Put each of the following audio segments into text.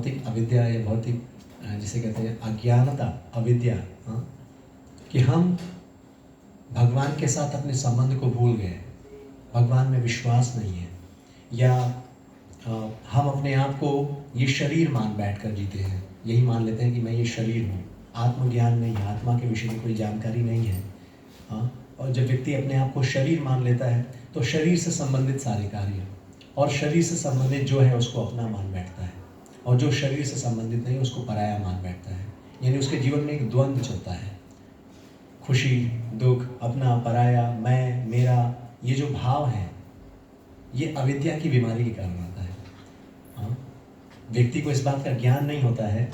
भौतिक अविद्या या भौतिक जिसे कहते हैं अज्ञानता, अविद्या, कि हम भगवान के साथ अपने संबंध को भूल गए, भगवान में विश्वास नहीं है, या हम अपने आप को ये शरीर मान बैठ कर जीते हैं, यही मान लेते हैं कि मैं ये शरीर हूँ, आत्मज्ञान नहीं है, आत्मा के विषय में कोई जानकारी नहीं है। और जब व्यक्ति अपने आप को शरीर मान लेता है तो शरीर से संबंधित सारे कार्य और शरीर से संबंधित जो है उसको अपना मान बैठता है, और जो शरीर से संबंधित नहीं उसको पराया मान बैठता है। यानी उसके जीवन में एक द्वंद्व चलता है, खुशी दुख, अपना पराया, मैं मेरा, ये जो भाव है ये अविद्या की बीमारी के कारण आता है। व्यक्ति को इस बात का ज्ञान नहीं होता है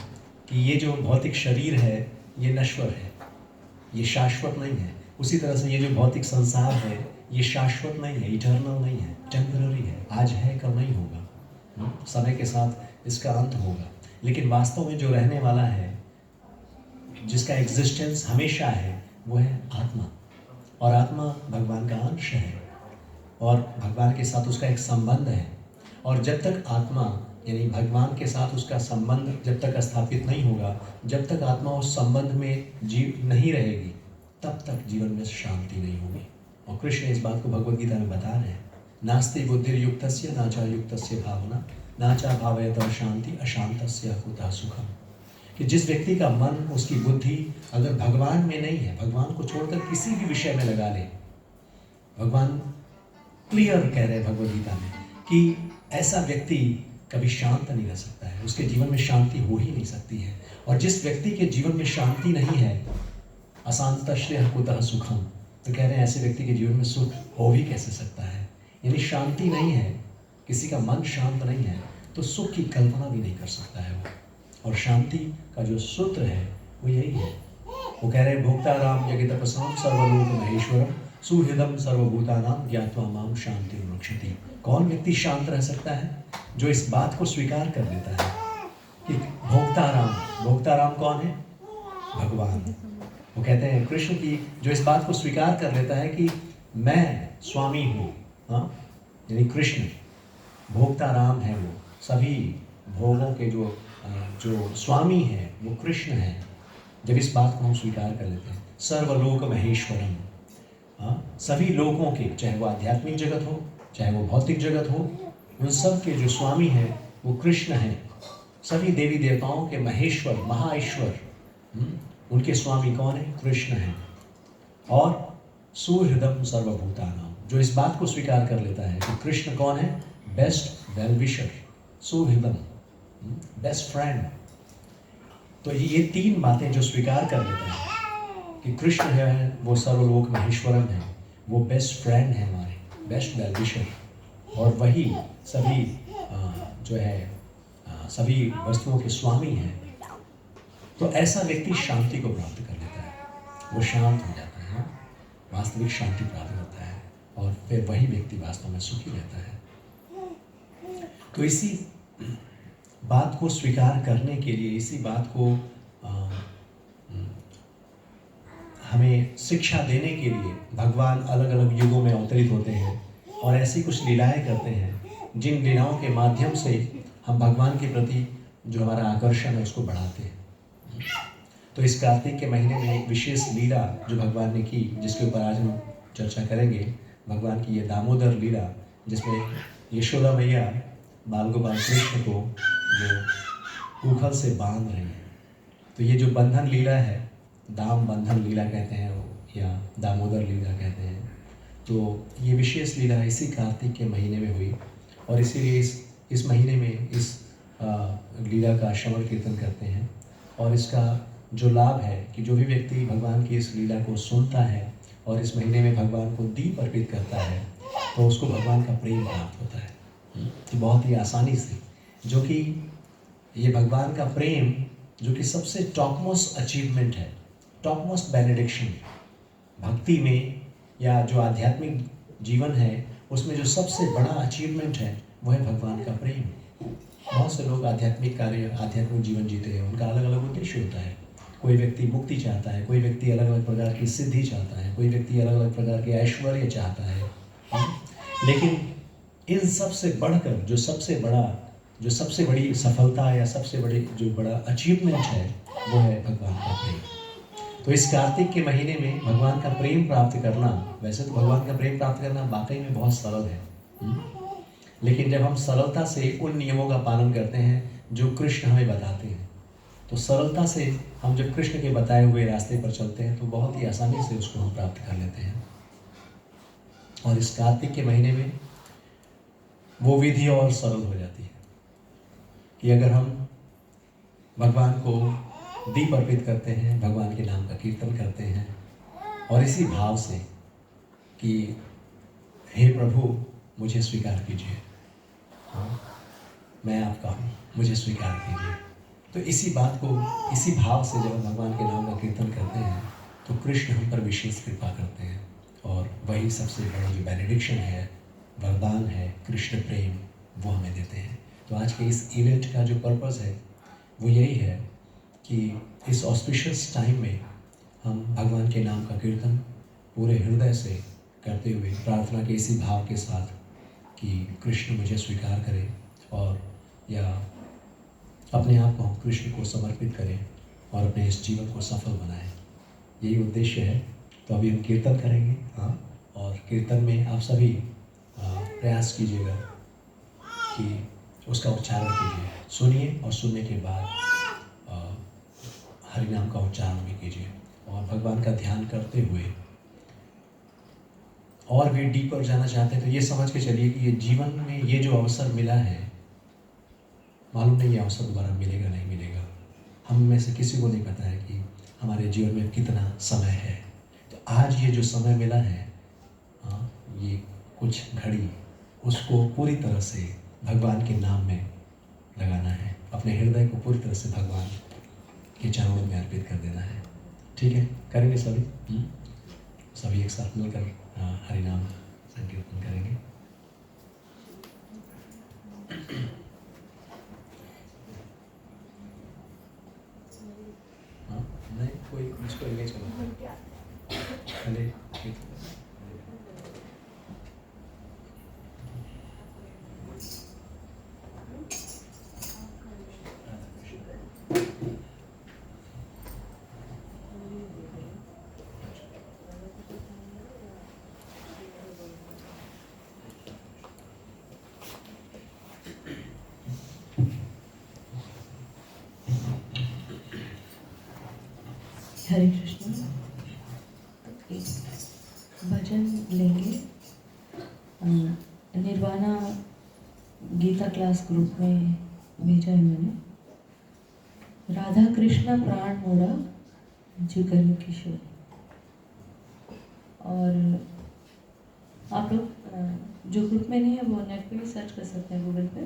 कि ये जो भौतिक शरीर है ये नश्वर है, ये शाश्वत नहीं है। उसी तरह से ये जो भौतिक संसार है ये शाश्वत नहीं है, इटर्नल नहीं है, टेम्पररी है, आज है कल नहीं होगा, समय के साथ इसका अंत होगा। लेकिन वास्तव में जो रहने वाला है, जिसका एग्जिस्टेंस हमेशा है, वो है आत्मा, और आत्मा भगवान का अंश है और भगवान के साथ उसका एक संबंध है। और जब तक आत्मा यानी भगवान के साथ उसका संबंध जब तक स्थापित नहीं होगा, जब तक आत्मा उस संबंध में जीव नहीं रहेगी, तब तक जीवन में शांति नहीं होगी। और कृष्ण इस बात को भगवद गीता में बता रहे हैं, नास्ति बुद्धिर्युक्तस्य नाचा युक्तस्य भावना नाचा भावयत शांति अशांतस्य कुतः सुखम। कि जिस व्यक्ति का मन, उसकी बुद्धि अगर भगवान में नहीं है, भगवान को छोड़कर किसी भी विषय में लगा ले, भगवान क्लियर कह रहे हैं भगवद गीता में कि ऐसा व्यक्ति कभी शांत नहीं रह सकता है, उसके जीवन में शांति हो ही नहीं सकती है। और जिस व्यक्ति के जीवन में शांति नहीं है, अशांतस्य कुतः सुखम, तो कह रहे हैं ऐसे व्यक्ति के जीवन में सुख हो भी कैसे सकता है। यानी शांति नहीं है, किसी का मन शांत नहीं है तो सुख की कल्पना भी नहीं कर सकता है वो। और शांति का जो सूत्र है वो यही है, वो कह रहे हैं भोक्ता राम जगतपसाम सर्वलोक महेश्वरम सुहृदम सर्वभूतानाम ज्ञात्वा माम शांति रक्षति। कौन व्यक्ति शांत रह सकता है? जो इस बात को स्वीकार कर लेता है कि भोक्ता राम कौन है? भगवान। वो कहते हैं कृष्ण की जो इस बात को स्वीकार कर लेता है कि मैं स्वामी हूँ, यानी कृष्ण भोक्ता राम है, वो सभी भोगों के जो स्वामी है वो कृष्ण है। जब इस बात को हम स्वीकार कर लेते हैं, सर्वलोक महेश्वरम, सभी लोगों के, चाहे वो आध्यात्मिक जगत हो चाहे वो भौतिक जगत हो, उन सब के जो स्वामी हैं वो कृष्ण हैं। सभी देवी देवताओं के महेश्वर, महाईश्वर, उनके स्वामी कौन है? कृष्ण हैं। और सुहृदम सर्वभूतानाम, जो इस बात को स्वीकार कर लेता है कि कृष्ण कौन है? बेस्ट वेल विशर, सुहृदम, बेस्ट फ्रेंड। तो ये तीन बातें जो स्वीकार कर लेता है कि कृष्ण है वो सर्वलोक महेश्वरम है, वो बेस्ट फ्रेंड है हमारे, बेस्ट वेल विशर, और वही सभी जो है सभी वस्तुओं के स्वामी हैं, तो ऐसा व्यक्ति शांति को प्राप्त कर लेता है, वो शांत हो जाता है, वास्तविक शांति प्राप्त करता है, और फिर वही व्यक्ति वास्तव में सुखी रहता है। तो इसी बात को स्वीकार करने के लिए, इसी बात को हमें शिक्षा देने के लिए भगवान अलग अलग युगों में अवतरित होते हैं और ऐसी कुछ लीलाएं करते हैं जिन लीलाओं के माध्यम से हम भगवान के प्रति जो हमारा आकर्षण है उसको बढ़ाते हैं। तो इस कार्तिक के महीने में एक विशेष लीला जो भगवान ने की, जिसके ऊपर आज हम चर्चा करेंगे, भगवान की ये दामोदर लीला, जिसमें यशोदा मैया बाल गोपाल कृष्ण को जो उखल से बांध रही है। तो ये जो बंधन लीला है, दाम बंधन लीला कहते हैं या दामोदर लीला कहते हैं, तो ये विशेष लीला इसी कार्तिक के महीने में हुई, और इसीलिए इस महीने में इस लीला का श्रवण कीर्तन करते हैं। और इसका जो लाभ है कि जो भी व्यक्ति भगवान की इस लीला को सुनता है और इस महीने में भगवान को दीप अर्पित करता है तो उसको भगवान का प्रेम प्राप्त होता है। तो बहुत ही आसानी से, जो कि ये भगवान का प्रेम जो कि सबसे टॉपमोस्ट अचीवमेंट है, टॉपमोस्ट बेनेडिक्शन भक्ति में या जो आध्यात्मिक जीवन है उसमें जो सबसे बड़ा अचीवमेंट है वो है भगवान का प्रेम। बहुत से लोग आध्यात्मिक कार्य, आध्यात्मिक जीवन जीते हैं, उनका अलग अलग उद्देश्य होता है। कोई व्यक्ति मुक्ति चाहता है, कोई व्यक्ति अलग अलग प्रकार की सिद्धि चाहता है, कोई व्यक्ति अलग अलग प्रकार के ऐश्वर्य चाहता है। लेकिन इन सब से बढ़कर जो सबसे बड़ा जो सबसे बड़ी सफलता है या सबसे बड़ी जो बड़ा अचीवमेंट है वो है भगवान का प्रेम। तो इस कार्तिक के महीने में भगवान का प्रेम प्राप्त करना, वैसे तो भगवान का प्रेम प्राप्त करना वाकई में बहुत सरल है, लेकिन जब हम सरलता से उन नियमों का पालन करते हैं जो कृष्ण हमें बताते हैं, तो सरलता से हम जब कृष्ण के बताए हुए रास्ते पर चलते हैं तो बहुत ही आसानी से उसको हम प्राप्त कर लेते हैं। और इस कार्तिक के महीने में वो विधि और सरल हो जाती है कि अगर हम भगवान को दीप अर्पित करते हैं, भगवान के नाम का कीर्तन करते हैं और इसी भाव से कि हे प्रभु मुझे स्वीकार कीजिए, हाँ मैं आपका हूँ, मुझे स्वीकार कीजिए, तो इसी बात को, इसी भाव से जब हम भगवान के नाम का कीर्तन करते हैं तो कृष्ण हम पर विशेष कृपा करते हैं। और वही सबसे बड़ा जो बेनेडिक्शन है, वरदान है, कृष्ण प्रेम, वो हमें देते हैं। तो आज के इस इवेंट का जो पर्पस है वो यही है कि इस ऑस्पिशियस टाइम में हम भगवान के नाम का कीर्तन पूरे हृदय से करते हुए प्रार्थना के इसी भाव के साथ कि कृष्ण मुझे स्वीकार करें और या अपने आप को कृष्ण को समर्पित करें और अपने इस जीवन को सफल बनाएं, यही उद्देश्य है। तो अभी हम कीर्तन करेंगे, हाँ, और कीर्तन में आप सभी प्रयास कीजिएगा कि उसका उच्चारण कीजिए, सुनिए और सुनने के बाद हरि नाम का उच्चारण भी कीजिए और भगवान का ध्यान करते हुए और भी डीपर जाना चाहते हैं तो ये समझ के चलिए कि ये जीवन में ये जो अवसर मिला है, मालूम नहीं ये अवसर दोबारा मिलेगा नहीं मिलेगा। हम में से किसी को नहीं पता है कि हमारे जीवन में कितना समय है। तो आज ये जो समय मिला है, ये कुछ घड़ी, उसको पूरी तरह से भगवान के नाम में लगाना है, अपने हृदय को पूरी तरह से भगवान के चरणों में अर्पित कर देना है। ठीक है, करेंगे सभी? सभी एक साथ मिलकर हरि नाम संकीर्तन करेंगे। नहीं कोई मुझको ले चलो पहले। हरे कृष्ण। एक भजन लेंगे, निर्वाणा गीता क्लास ग्रुप में भेजा है मैंने। राधा कृष्ण प्राण मोरा जुगल किशोर। और आप लोग जो ग्रुप में नहीं है वो नेट पे भी सर्च कर सकते हैं, गूगल पे।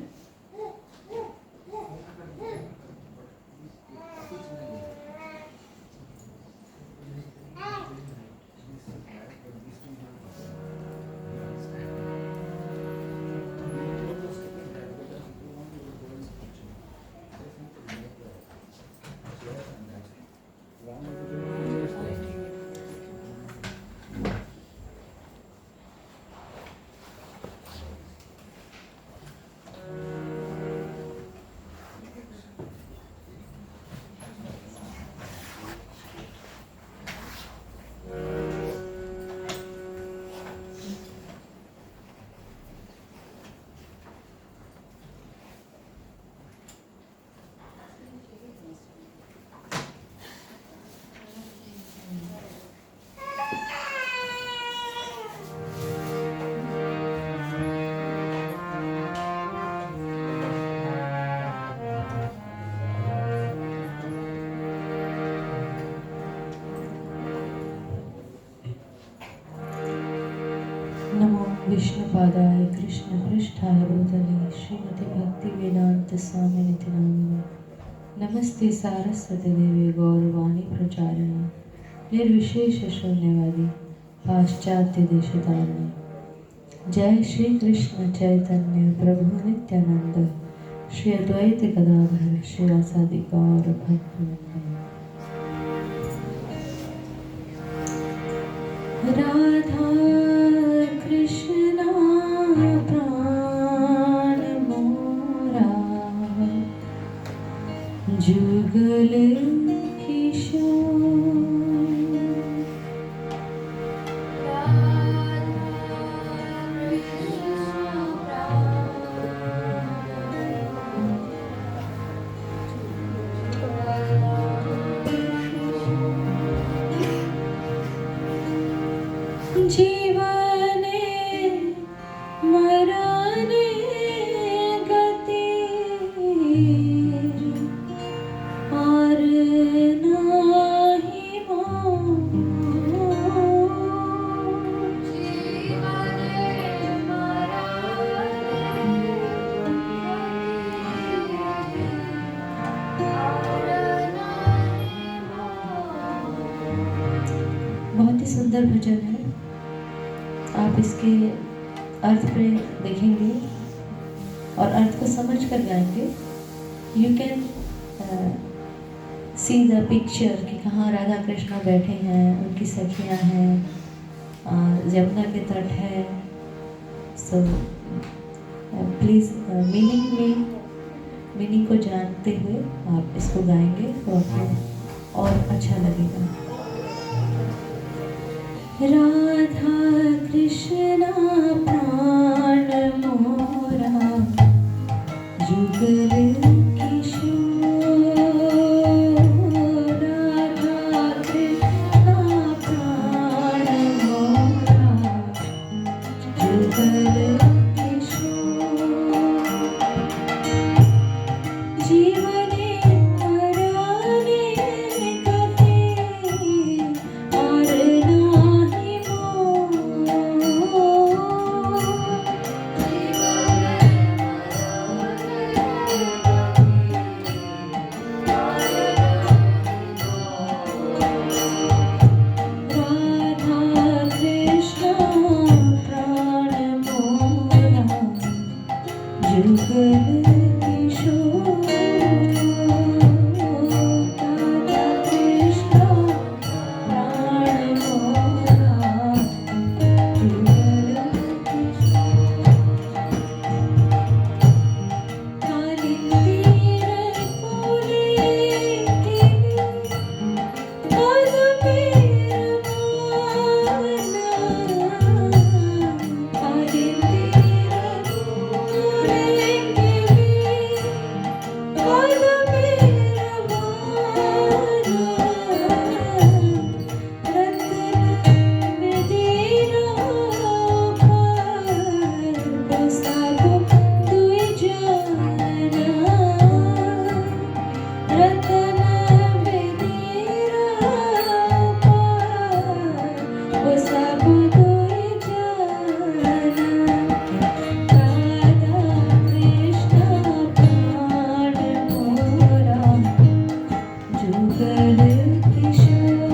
नमो विष्णुपादाय कृष्ण पृष्ठाय भूतले श्रीमति भक्ति वेदांत स्वामी निति नामिने। नमस्ते सारस्वती देवी गौरवाणी प्रचारिणे निर्विशेष शून्यवादी पाश्चात्य देशतारिणे। जय श्री कृष्ण चैतन्य प्रभु नित्यानंद श्री अद्वैत गदाधर श्रीवासादि गौर भक्तवृंद। राधा कृष्णा प्राण मोरा जुगल किशोर जीवने मरने गति और नाही मोह। बहुत ही सुंदर भजन है। आप इसके अर्थ पे देखेंगे और अर्थ को समझ कर गाएंगे। You can see the picture कि कहाँ राधा कृष्ण बैठे हैं, उनकी सखियाँ हैं, यमुना के तट है। सो प्लीज़ मीनिंग को जानते हुए आप इसको गाएंगे तो आपको और अच्छा लगेगा। राधा कृष्णा प्राण मोरा जुगल किशोर। राधा कृष्णा प्राण मोरा जुगल किशोर। जीवने मरने गति और नाही राधा कृष्ण प्राण मोरा जुगल किशोर। राधा कृष्ण प्राण मोरा जुगल किशोर। कालिंदीर फूले खिले पद मेरा माना। कालिंदीर फूले खिले पद मेरा माना। रत्न मदिरा पर बसाबो दुई जाना। रत्न मदिरा पर बसाबो दुई जाना। राधा कृष्ण प्राण मोरा जुगल किशोर।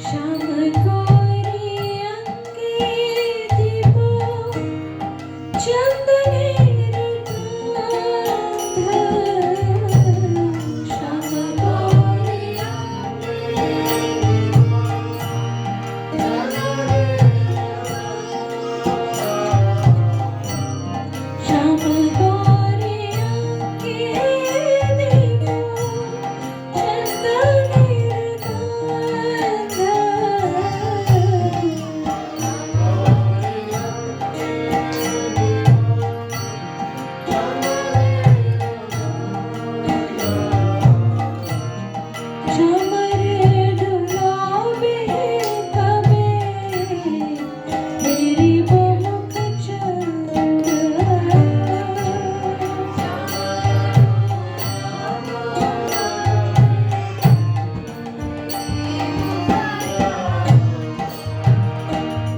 श्याम गौरी अंगे दीपो चंदनेर गंध। श्याम गौरी अंगे दीपो श्याम गौरी अंगे दीपो चंदनेर गंध। झमर डुलावे कबे तेरी मुख चंद।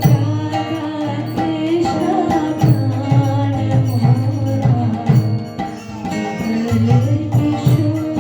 राधा कृष्ण प्राण मोरा जुगल किशोर।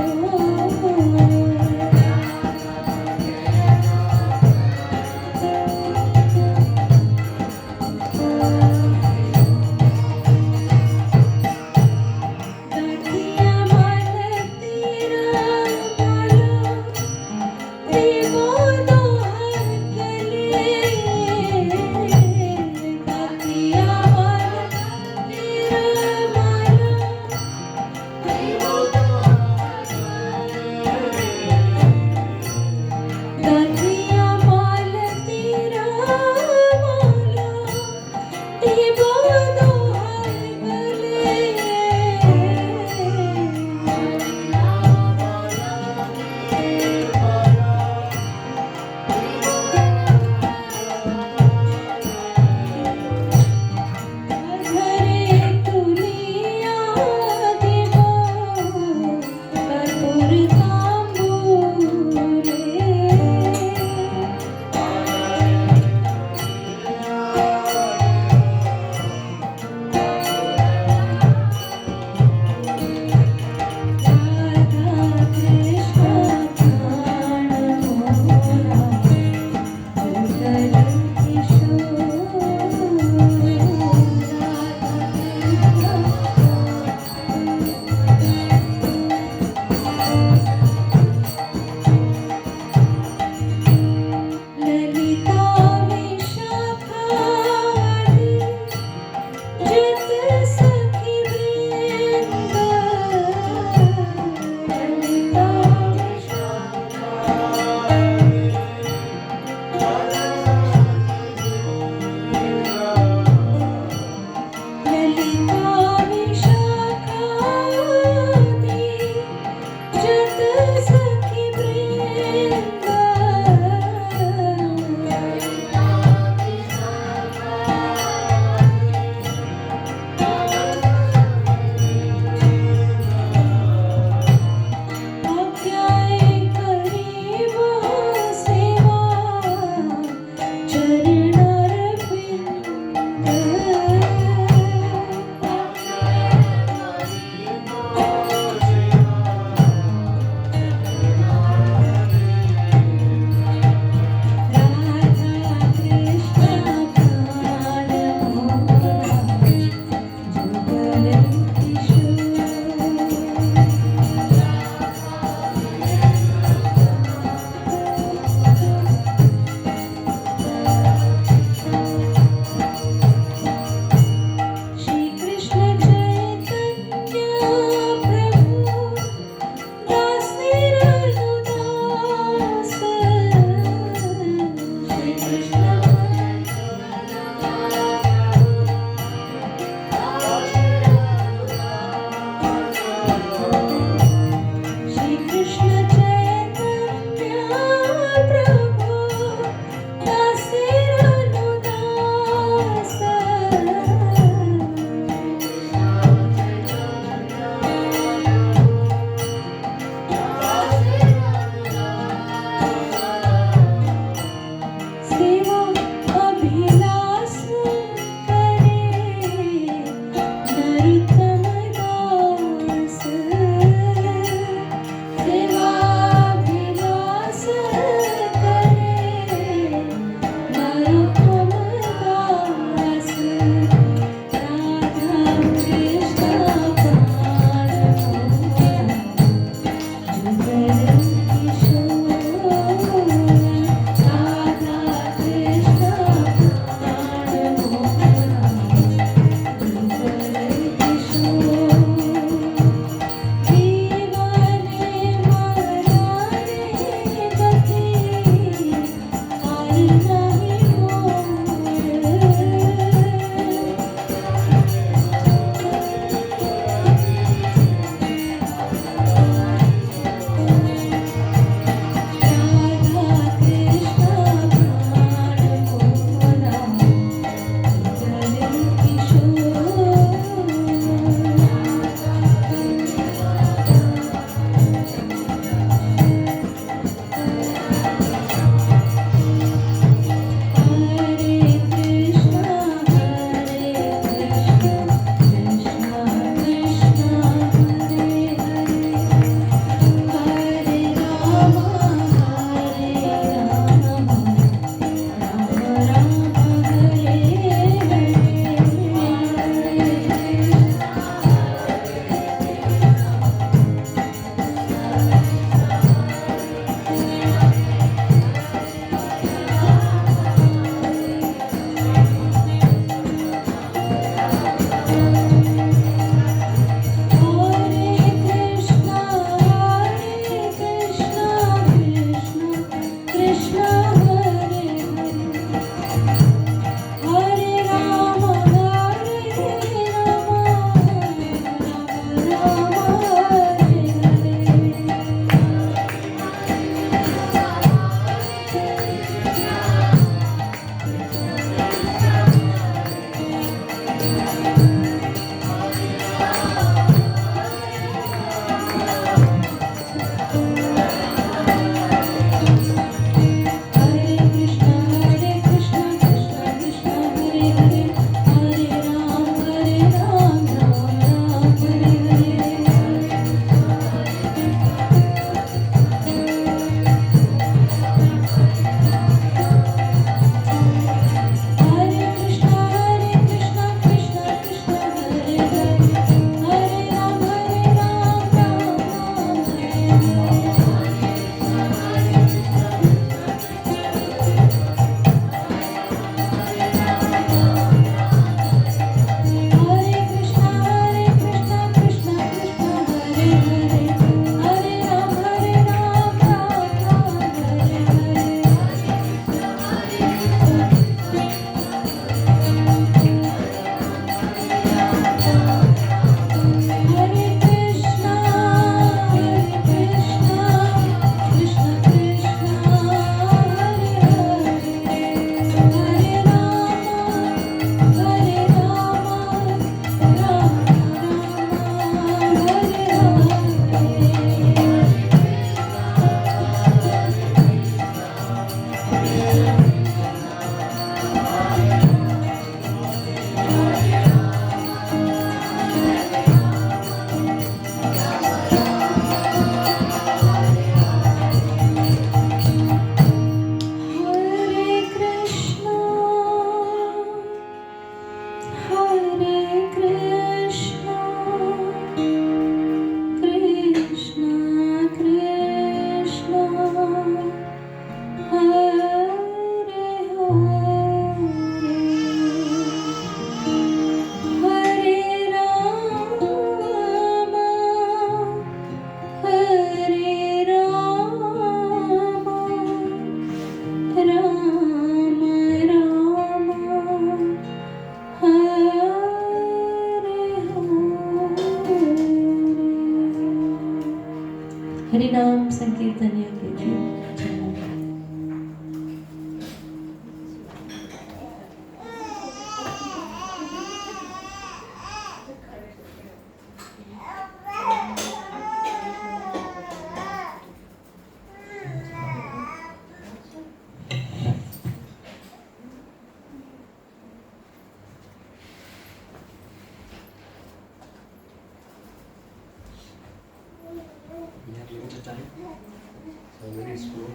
पीसफुल।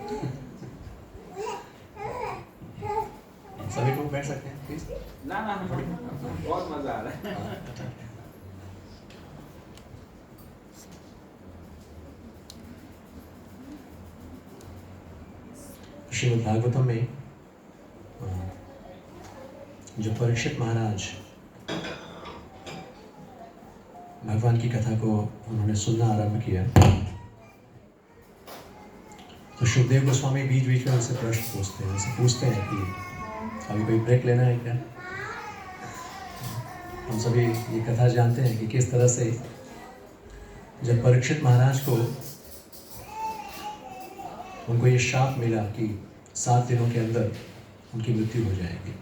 सभी लोग बैठ सकते हैं प्लीज। ना ना बहुत मजा आ रहा है। श्रीमद् भागवतम में जो परीक्षित महाराज भगवान की कथा को उन्होंने सुनना आरंभ किया, तो शुभदेव गोस्वामी बीच बीच में उनसे प्रश्न पूछते हैं, उनसे पूछते हैं कि अभी कोई ब्रेक लेना है क्या। हम सभी ये कथा जानते हैं कि किस तरह से जब परीक्षित महाराज को उनको ये शाप मिला कि 7 दिनों के अंदर उनकी मृत्यु हो जाएगी,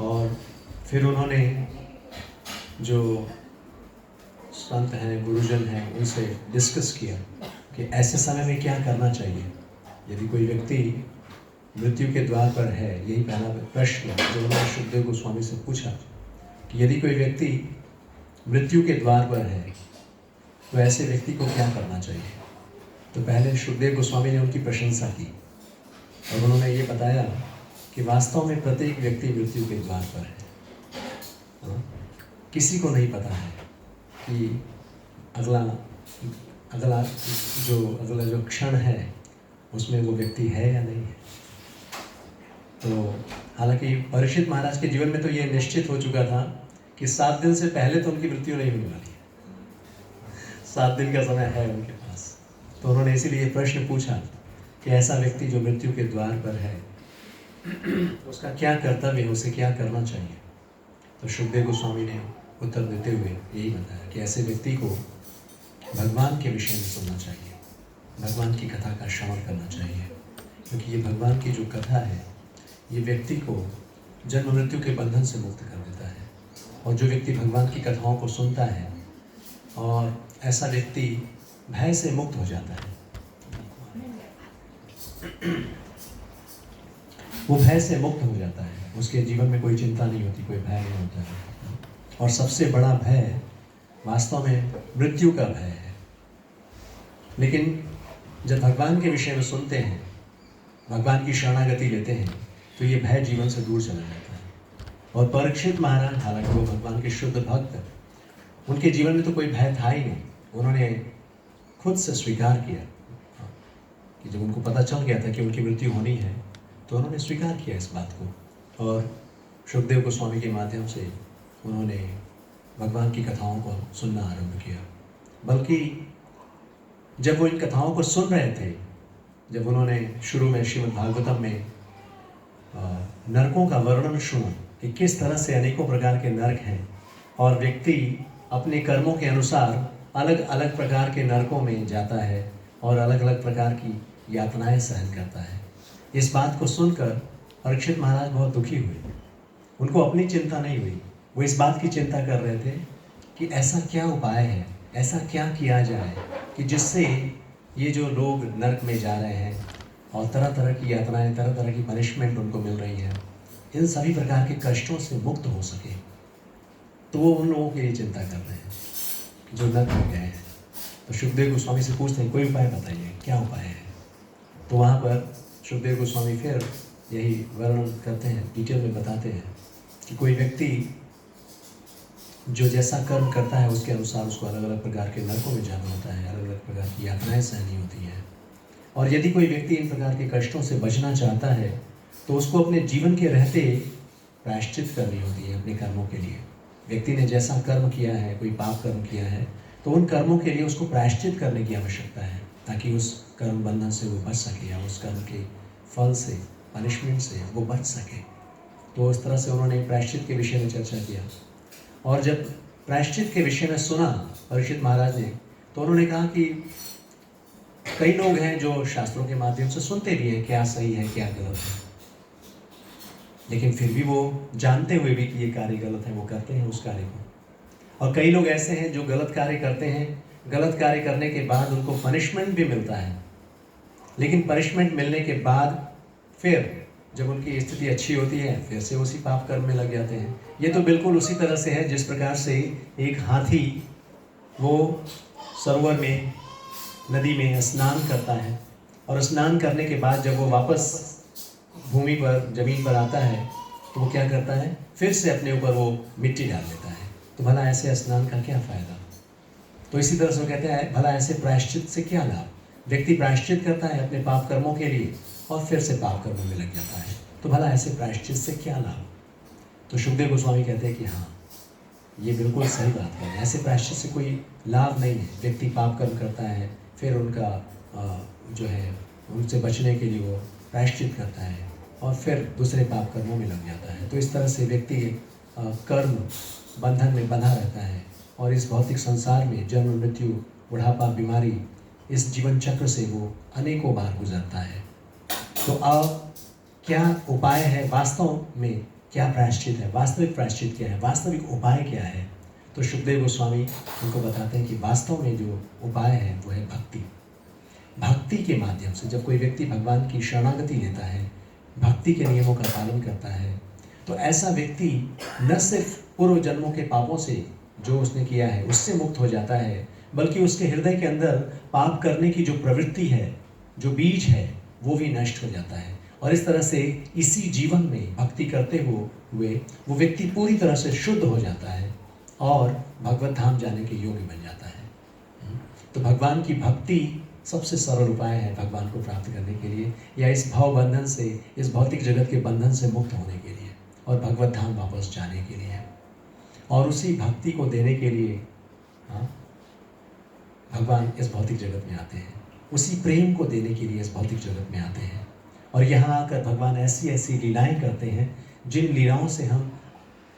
और फिर उन्होंने जो संत हैं, गुरुजन हैं, उनसे डिस्कस किया कि ऐसे समय में क्या करना चाहिए। यदि कोई व्यक्ति मृत्यु के द्वार पर है, यही पहला प्रश्न जो उन्होंने शुभदेव गोस्वामी से पूछा कि यदि कोई व्यक्ति मृत्यु के द्वार पर है तो ऐसे व्यक्ति को क्या करना चाहिए। तो पहले शुभदेव गोस्वामी ने उनकी प्रशंसा की और उन्होंने ये बताया कि वास्तव में प्रत्येक व्यक्ति मृत्यु के द्वार पर है। किसी को नहीं पता है कि अगला जो क्षण है उसमें वो व्यक्ति है या नहीं है। तो हालांकि परीक्षित महाराज के जीवन में तो ये निश्चित हो चुका था कि 7 दिन से पहले तो उनकी मृत्यु नहीं होने वाली है, 7 दिन का समय है उनके पास। तो उन्होंने इसीलिए प्रश्न पूछा कि ऐसा व्यक्ति जो मृत्यु के द्वार पर है उसका क्या कर्तव्य है, उसे क्या करना चाहिए। तो शुभदेव गोस्वामी ने उत्तर देते हुए यही बताया कि ऐसे व्यक्ति को भगवान के विषय में सुनना चाहिए, भगवान की कथा का श्रवण करना चाहिए, क्योंकि ये भगवान की जो कथा है ये व्यक्ति को जन्म मृत्यु के बंधन से मुक्त कर देता है। और जो व्यक्ति भगवान की कथाओं को सुनता है और ऐसा व्यक्ति भय से मुक्त हो जाता है। वो भय से मुक्त हो जाता है, उसके जीवन में कोई चिंता नहीं होती, कोई भय नहीं होता है। और सबसे बड़ा भय वास्तव में मृत्यु का भय है। लेकिन जब भगवान के विषय में सुनते हैं, भगवान की शरणागति लेते हैं, तो ये भय जीवन से दूर चला जाता है। और परीक्षित महाराज, हालांकि वो भगवान के शुद्ध भक्त, उनके जीवन में तो कोई भय था ही नहीं। उन्होंने खुद से स्वीकार किया कि जब उनको पता चल गया था कि उनकी मृत्यु होनी है, तो उन्होंने स्वीकार किया इस बात को। और शुभदेव गोस्वामी के माध्यम से उन्होंने भगवान की कथाओं को सुनना आरंभ किया। बल्कि जब वो इन कथाओं को सुन रहे थे, जब उन्होंने शुरू में श्रीमद् भागवतम में नरकों का वर्णन सुना कि किस तरह से अनेकों प्रकार के नरक हैं और व्यक्ति अपने कर्मों के अनुसार अलग अलग प्रकार के नरकों में जाता है और अलग अलग प्रकार की यातनाएं सहन करता है, इस बात को सुनकर परीक्षित महाराज बहुत दुखी हुए। उनको अपनी चिंता नहीं हुई, वो इस बात की चिंता कर रहे थे कि ऐसा क्या उपाय है, ऐसा क्या किया जाए कि जिससे ये जो लोग नरक में जा रहे हैं और तरह तरह की यातनाएं, तरह तरह की पनिशमेंट उनको मिल रही है, इन सभी प्रकार के कष्टों से मुक्त हो सके। तो वो उन लोगों के लिए चिंता कर रहे हैं जो नरक में गए हैं। तो शुभदेव गोस्वामी से पूछते हैं, कोई उपाय बताइए, क्या उपाय है। तो वहाँ पर शुभदेव गोस्वामी फिर यही वर्णन करते हैं, डिटेल में बताते हैं कि कोई व्यक्ति जो जैसा कर्म करता है उसके अनुसार उसको अलग अलग प्रकार के नरकों में जाना होता है, अलग अलग प्रकार की यातनाएं सहनी होती हैं। और यदि कोई व्यक्ति इन प्रकार के कष्टों से बचना चाहता है तो उसको अपने जीवन के रहते प्रायश्चित करनी होती है अपने कर्मों के लिए। व्यक्ति ने जैसा कर्म किया है, कोई पाप कर्म किया है, तो उन कर्मों के लिए उसको प्रायश्चित करने की आवश्यकता है, ताकि उस कर्म बंधन से वो बच सके या उस कर्म के फल से, पनिशमेंट से वो बच सके। तो उस तरह से उन्होंने प्रायश्चित के विषय में चर्चा किया। और जब प्रायश्चित के विषय में सुना परीक्षित महाराज ने, तो उन्होंने कहा कि कई लोग हैं जो शास्त्रों के माध्यम से सुनते भी हैं क्या सही है क्या गलत है, लेकिन फिर भी वो जानते हुए भी कि ये कार्य गलत है वो करते हैं उस कार्य को। और कई लोग ऐसे हैं जो गलत कार्य करते हैं, गलत कार्य करने के बाद उनको पनिशमेंट भी मिलता है, लेकिन पनिशमेंट मिलने के बाद फिर जब उनकी स्थिति अच्छी होती है फिर से उसी पाप कर्म में लग जाते हैं। ये तो बिल्कुल उसी तरह से है जिस प्रकार से एक हाथी वो सरोवर में नदी में स्नान करता है और स्नान करने के बाद जब वो वापस भूमि पर ज़मीन पर आता है तो वो क्या करता है, फिर से अपने ऊपर वो मिट्टी डाल देता है। तो भला ऐसे स्नान का क्या फ़ायदा। तो इसी तरह से वो कहते हैं भला ऐसे प्रायश्चित से क्या लाभ। व्यक्ति प्रायश्चित करता है अपने पाप कर्मों के लिए और फिर से पाप कर्मों में लग जाता है, तो भला ऐसे प्रायश्चित से क्या लाभ। तो सुखदेव गोस्वामी कहते हैं कि हाँ, ये बिल्कुल सही बात है, ऐसे प्रायश्चित से कोई लाभ नहीं है। व्यक्ति पाप कर्म करता है, फिर उनका जो है उनसे बचने के लिए वो प्रायश्चित करता है और फिर दूसरे पाप कर्मों में लग जाता है। तो इस तरह से व्यक्ति कर्म बंधन में बंधा रहता है और इस भौतिक संसार में जन्म, मृत्यु, बुढ़ापा, बीमारी, इस जीवन चक्र से वो अनेकों बार गुजरता है। तो अब क्या उपाय है, वास्तव में क्या प्रायश्चित है, वास्तविक प्रायश्चित क्या है, वास्तविक उपाय क्या है। तो सुखदेव गोस्वामी उनको बताते हैं कि वास्तव में जो उपाय है वो है भक्ति। भक्ति के माध्यम से जब कोई व्यक्ति भगवान की शरणागति लेता है, भक्ति के नियमों का पालन करता है, तो ऐसा व्यक्ति न सिर्फ पूर्व जन्मों के पापों से जो उसने किया है उससे मुक्त हो जाता है, बल्कि उसके हृदय के अंदर पाप करने की जो प्रवृत्ति है, जो बीज है, वो भी नष्ट हो जाता है। और इस तरह से इसी जीवन में भक्ति करते हुए वो व्यक्ति पूरी तरह से शुद्ध हो जाता है और भगवत धाम जाने के योग्य बन जाता है। तो भगवान की भक्ति सबसे सरल उपाय है भगवान को प्राप्त करने के लिए, या इस भाव बंधन से, इस भौतिक जगत के बंधन से मुक्त होने के लिए और भगवत धाम वापस जाने के लिए। और उसी भक्ति को देने के लिए भगवान इस भौतिक जगत में आते हैं, उसी प्रेम को देने के लिए इस भौतिक जगत में आते हैं। और यहाँ आकर भगवान ऐसी ऐसी लीलाएं करते हैं जिन लीलाओं से हम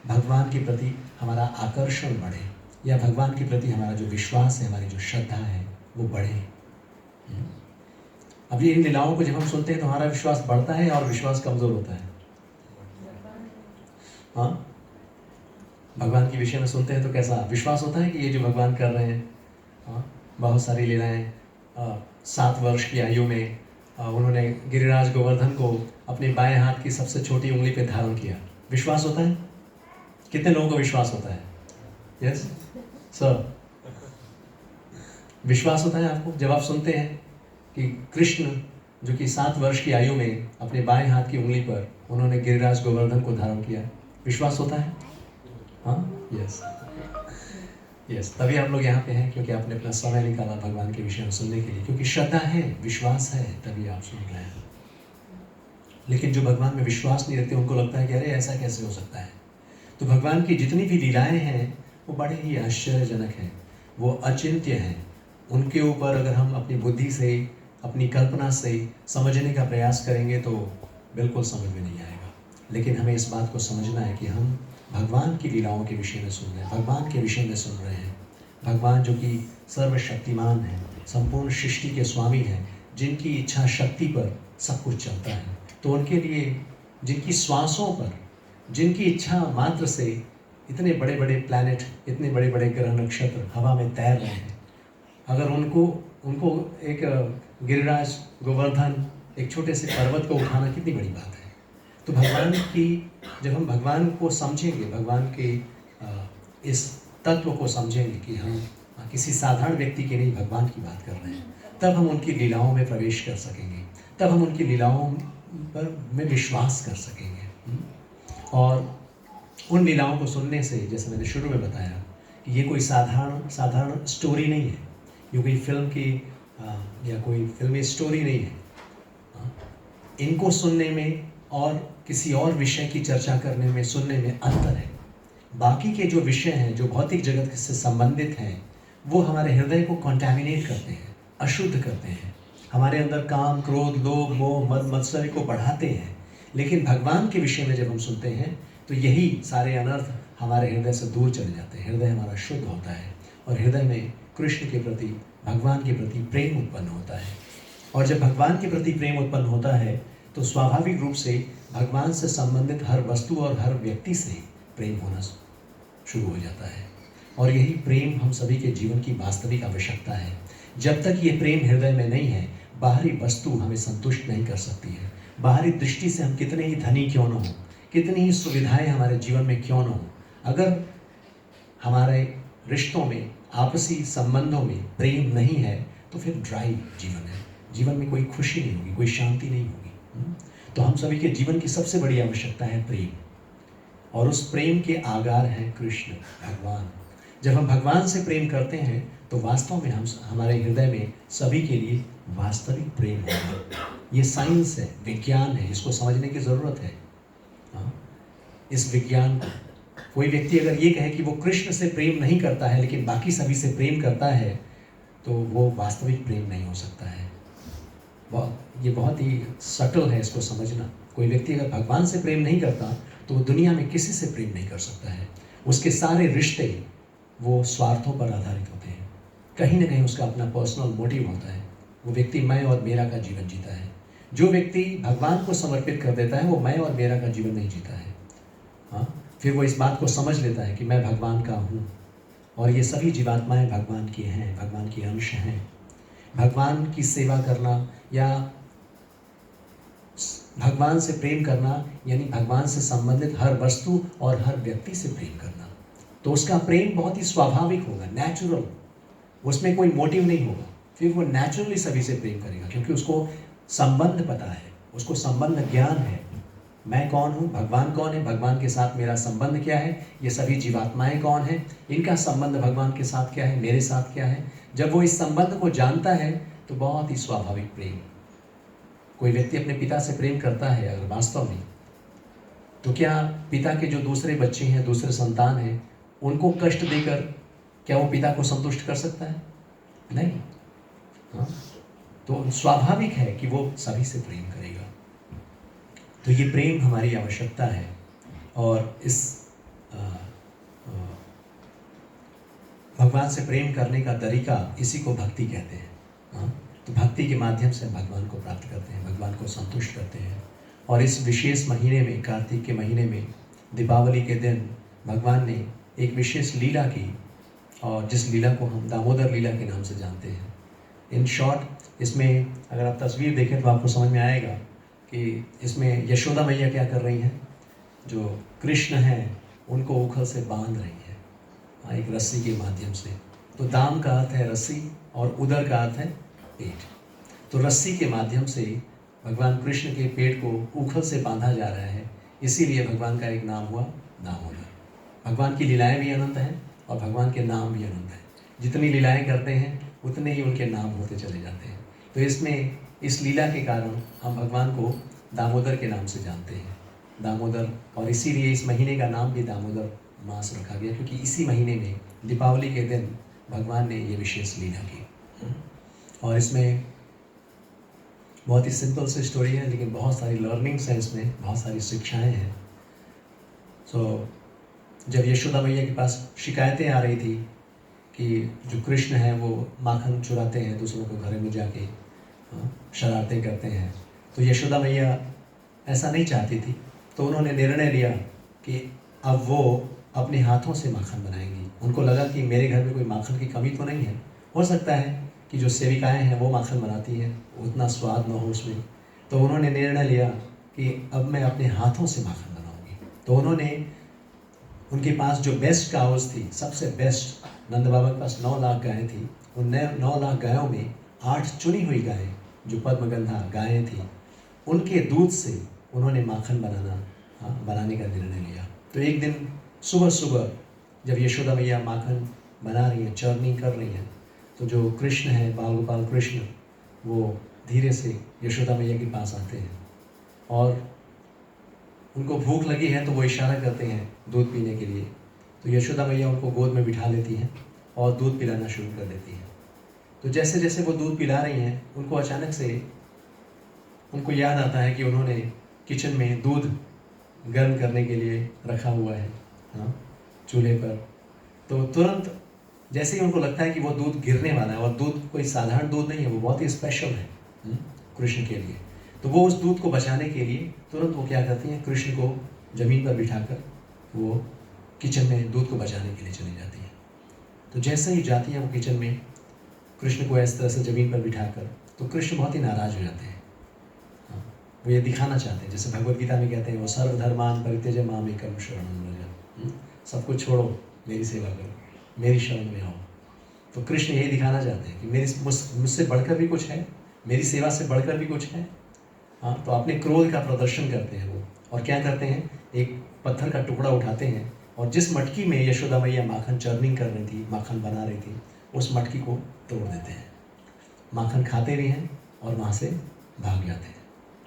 भगवान के प्रति हमारा आकर्षण बढ़े, या भगवान के प्रति हमारा जो विश्वास है, हमारी जो श्रद्धा है वो बढ़े। अब ये इन लीलाओं को जब हम सुनते हैं तो हमारा विश्वास बढ़ता है और विश्वास कमज़ोर होता है। हाँ, भगवान के विषय में सुनते हैं तो कैसा विश्वास होता है कि ये जो भगवान कर रहे हैं, हाँ, बहुत सारी लीलाएं। 7 वर्ष की आयु में उन्होंने गिरिराज गोवर्धन को अपने बाएं हाथ की सबसे छोटी उंगली पे धारण किया। विश्वास होता है? कितने लोगों को विश्वास होता है? यस सर, विश्वास होता है आपको जब आप सुनते हैं कि कृष्ण जो कि 7 वर्ष की आयु में अपने बाएं हाथ की उंगली पर उन्होंने गिरिराज गोवर्धन को धारण किया? विश्वास होता है? हाँ, यस यस, तभी आप लोग यहाँ पे हैं, क्योंकि आपने अपना समय निकाला भगवान के विषय में सुनने के लिए, क्योंकि श्रद्धा है, विश्वास है, तभी आप सुन रहे हैं। लेकिन जो भगवान में विश्वास नहीं रखते उनको लगता है कि अरे ऐसा कैसे हो सकता है। तो भगवान की जितनी भी लीलाएं हैं वो बड़े ही आश्चर्यजनक हैं, वो अचिंत्य हैं। उनके ऊपर अगर हम अपनी बुद्धि से, अपनी कल्पना से समझने का प्रयास करेंगे तो बिल्कुल समझ में नहीं आएगा। लेकिन हमें इस बात को समझना है कि हम भगवान की लीलाओं के विषय में सुन रहे हैं, भगवान के विषय में सुन रहे हैं। भगवान जो कि सर्वशक्तिमान है, संपूर्ण सृष्टि के स्वामी हैं, जिनकी इच्छा शक्ति पर सब कुछ चलता है। तो उनके लिए, जिनकी श्वासों पर, जिनकी इच्छा मात्र से इतने बड़े बड़े प्लैनेट, इतने बड़े बड़े ग्रह नक्षत्र हवा में तैर रहे हैं, अगर उनको एक गिरिराज गोवर्धन, एक छोटे से पर्वत को उठाना कितनी बड़ी बात है। तो भगवान की, जब हम भगवान को समझेंगे, भगवान के इस तत्व को समझेंगे कि हम किसी साधारण व्यक्ति के नहीं भगवान की बात कर रहे हैं, तब हम उनकी लीलाओं में प्रवेश कर सकेंगे, तब हम उनकी लीलाओं में विश्वास कर सकेंगे। और उन लीलाओं को सुनने से, जैसे मैंने शुरू में बताया, कि ये कोई साधारण स्टोरी नहीं है, ये कोई फिल्म की या कोई फिल्मी स्टोरी नहीं है। इनको सुनने में और किसी और विषय की चर्चा करने में, सुनने में अंतर है। बाकी के जो विषय हैं, जो भौतिक जगत से संबंधित हैं, वो हमारे हृदय को कॉन्टैमिनेट करते हैं, अशुद्ध करते हैं, हमारे अंदर काम, क्रोध, लोभ, मोह, मद मत्सर को बढ़ाते हैं। लेकिन भगवान के विषय में जब हम सुनते हैं तो यही सारे अनर्थ हमारे हृदय से दूर चले जाते हैं, हृदय हमारा शुद्ध होता है और हृदय में कृष्ण के प्रति, भगवान के प्रति प्रेम उत्पन्न होता है। और जब भगवान के प्रति प्रेम उत्पन्न होता है तो स्वाभाविक रूप से भगवान से संबंधित हर वस्तु और हर व्यक्ति से प्रेम होना शुरू हो जाता है। और यही प्रेम हम सभी के जीवन की वास्तविक आवश्यकता है। जब तक ये प्रेम हृदय में नहीं है, बाहरी वस्तु हमें संतुष्ट नहीं कर सकती है। बाहरी दृष्टि से हम कितने ही धनी क्यों न हो, कितनी ही सुविधाएं हमारे जीवन में क्यों न हो, अगर हमारे रिश्तों में, आपसी संबंधों में प्रेम नहीं है तो फिर ड्राई जीवन है, जीवन में कोई खुशी नहीं होगी, कोई शांति नहीं होगी। तो हम सभी के जीवन की सबसे बड़ी आवश्यकता है प्रेम, और उस प्रेम के आगार हैं कृष्ण भगवान। जब हम भगवान से प्रेम करते हैं तो वास्तव में हम हमारे हृदय में सभी के लिए वास्तविक प्रेम होगा। ये साइंस है, विज्ञान है, इसको समझने की ज़रूरत है। हाँ, इस विज्ञान को कोई व्यक्ति अगर ये कहे कि वो कृष्ण से प्रेम नहीं करता है लेकिन बाकी सभी से प्रेम करता है, तो वो वास्तविक प्रेम नहीं हो सकता है। ये बहुत ही सटल है इसको समझना। कोई व्यक्ति अगर भगवान से प्रेम नहीं करता तो वो दुनिया में किसी से प्रेम नहीं कर सकता है। उसके सारे रिश्ते वो स्वार्थों पर आधारित होते हैं, कहीं ना कहीं उसका अपना पर्सनल मोटिव होता है। वो व्यक्ति मैं और मेरा का जीवन जीता है। जो व्यक्ति भगवान को समर्पित कर देता है वो मैं और मेरा का जीवन नहीं जीता है। हाँ, फिर वो इस बात को समझ लेता है कि मैं भगवान का हूँ और ये सभी जीवात्माएं भगवान की हैं, भगवान के अंश हैं। भगवान की सेवा करना या भगवान से प्रेम करना यानी भगवान से संबंधित हर वस्तु और हर व्यक्ति से प्रेम करना। तो उसका प्रेम बहुत ही स्वाभाविक होगा, नेचुरल, उसमें कोई मोटिव नहीं होगा। फिर वो नेचुरली सभी से प्रेम करेगा क्योंकि उसको संबंध पता है, उसको संबंध ज्ञान है। मैं कौन हूँ, भगवान कौन है, भगवान के साथ मेरा संबंध क्या है, ये सभी जीवात्माएं कौन हैं, इनका संबंध भगवान के साथ क्या है, मेरे साथ क्या है। जब वो इस संबंध को जानता है तो बहुत ही स्वाभाविक प्रेम। कोई व्यक्ति अपने पिता से प्रेम करता है अगर वास्तव में, तो क्या पिता के जो दूसरे बच्चे हैं, दूसरे संतान हैं, उनको कष्ट देकर क्या वो पिता को संतुष्ट कर सकता है? नहीं। हाँ, तो स्वाभाविक है कि वो सभी से प्रेम करेगा। तो ये प्रेम हमारी आवश्यकता है और इस भगवान से प्रेम करने का तरीका इसी को भक्ति कहते हैं। हाँ, तो भक्ति के माध्यम से हम भगवान को प्राप्त करते हैं, भगवान को संतुष्ट करते हैं। और इस विशेष महीने में, कार्तिक के महीने में, दीपावली के दिन भगवान ने एक विशेष लीला की और जिस लीला को हम दामोदर लीला के नाम से जानते हैं। इन शॉर्ट इसमें अगर आप तस्वीर देखें तो आपको समझ में आएगा कि इसमें यशोदा मैया क्या कर रही हैं। जो कृष्ण हैं उनको उखल से बांध रही है, हाँ, एक रस्सी के माध्यम से। तो दाम का अर्थ है रस्सी और उदर का अर्थ है पेट। तो रस्सी के माध्यम से भगवान कृष्ण के पेट को उखल से बांधा जा रहा है, इसीलिए भगवान का एक नाम हुआ दामोदर। भगवान की लीलाएं भी अनंत हैं और भगवान के नाम भी अनंत हैं। जितनी लीलाएं करते हैं उतने ही उनके नाम होते चले जाते हैं। तो इसमें इस लीला के कारण हम भगवान को दामोदर के नाम से जानते हैं, दामोदर। और इसीलिए इस महीने का नाम भी दामोदर मास रखा गया क्योंकि इसी महीने में दीपावली के दिन भगवान ने ये विशेष लीला की। और इसमें बहुत ही सिंपल सी स्टोरी है लेकिन बहुत सारी लर्निंग्स हैं, इसमें बहुत सारी शिक्षाएं हैं। जब यशोदा मैया के पास शिकायतें आ रही थी कि जो कृष्ण हैं वो माखन चुराते हैं, दूसरों के घरों में जाके शरारतें करते हैं, तो यशोदा मैया ऐसा नहीं चाहती थी। तो उन्होंने निर्णय लिया कि अब वो अपने हाथों से माखन बनाएंगी। उनको लगा कि मेरे घर में कोई माखन की कमी तो नहीं है, हो सकता है कि जो सेविकाएं हैं वो माखन बनाती हैं, उतना स्वाद न हो उसमें। तो उन्होंने निर्णय लिया कि अब मैं अपने हाथों से माखन बनाऊंगी। तो उन्होंने उनके पास जो बेस्ट काउज थी, सबसे बेस्ट, नंद बाबा के पास 9 लाख गायें थी। उन 9 लाख गायों में 8 चुनी हुई गायें जो पद्मगंधा गायें थी, उनके दूध से उन्होंने माखन बनाने का निर्णय लिया। तो एक दिन सुबह सुबह जब यशोदा मैया माखन बना रही हैं, चर्निंग कर रही हैं, तो जो कृष्ण है, बाल गोपाल कृष्ण, वो धीरे से यशोदा मैया के पास आते हैं और उनको भूख लगी है तो वो इशारा करते हैं दूध पीने के लिए। तो यशोदा मैया उनको गोद में बिठा लेती हैं और दूध पिलाना शुरू कर देती हैं। तो जैसे जैसे वो दूध पिला रही हैं, उनको अचानक से उनको याद आता है कि उन्होंने किचन में दूध गर्म करने के लिए रखा हुआ है, हाँ, चूल्हे पर। तो तुरंत जैसे ही उनको लगता है कि वो दूध गिरने वाला है, और दूध कोई साधारण दूध नहीं है, वो बहुत ही स्पेशल है कृष्ण के लिए, तो वो उस दूध को बचाने के लिए तुरंत वो क्या करती हैं, कृष्ण को ज़मीन पर बिठाकर वो किचन में दूध को बचाने के लिए चली जाती हैं। तो जैसे ही जाती हैं वो किचन में कृष्ण को इस तरह से ज़मीन पर बिठाकर, तो कृष्ण बहुत ही नाराज़ हो जाते हैं। हाँ, वो ये दिखाना चाहते हैं, जैसे भगवद गीता में कहते हैं, वो सर्वधर्मान परित्यज्य मामेकं शरणं व्रज, सब कुछ छोड़ो, मेरी सेवा करो, मेरी शरण में आओ। तो कृष्ण यही दिखाना चाहते हैं कि मुझसे बढ़कर भी कुछ है, मेरी सेवा से बढ़कर भी कुछ है। हाँ, तो अपने क्रोध का प्रदर्शन करते हैं वो, और क्या करते हैं, एक पत्थर का टुकड़ा उठाते हैं और जिस मटकी में यशोदा मैया माखन चर्निंग कर रही थी, माखन बना रही थी, उस मटकी को तोड़ देते हैं। माखन खाते भी हैं और वहाँ से भाग जाते हैं।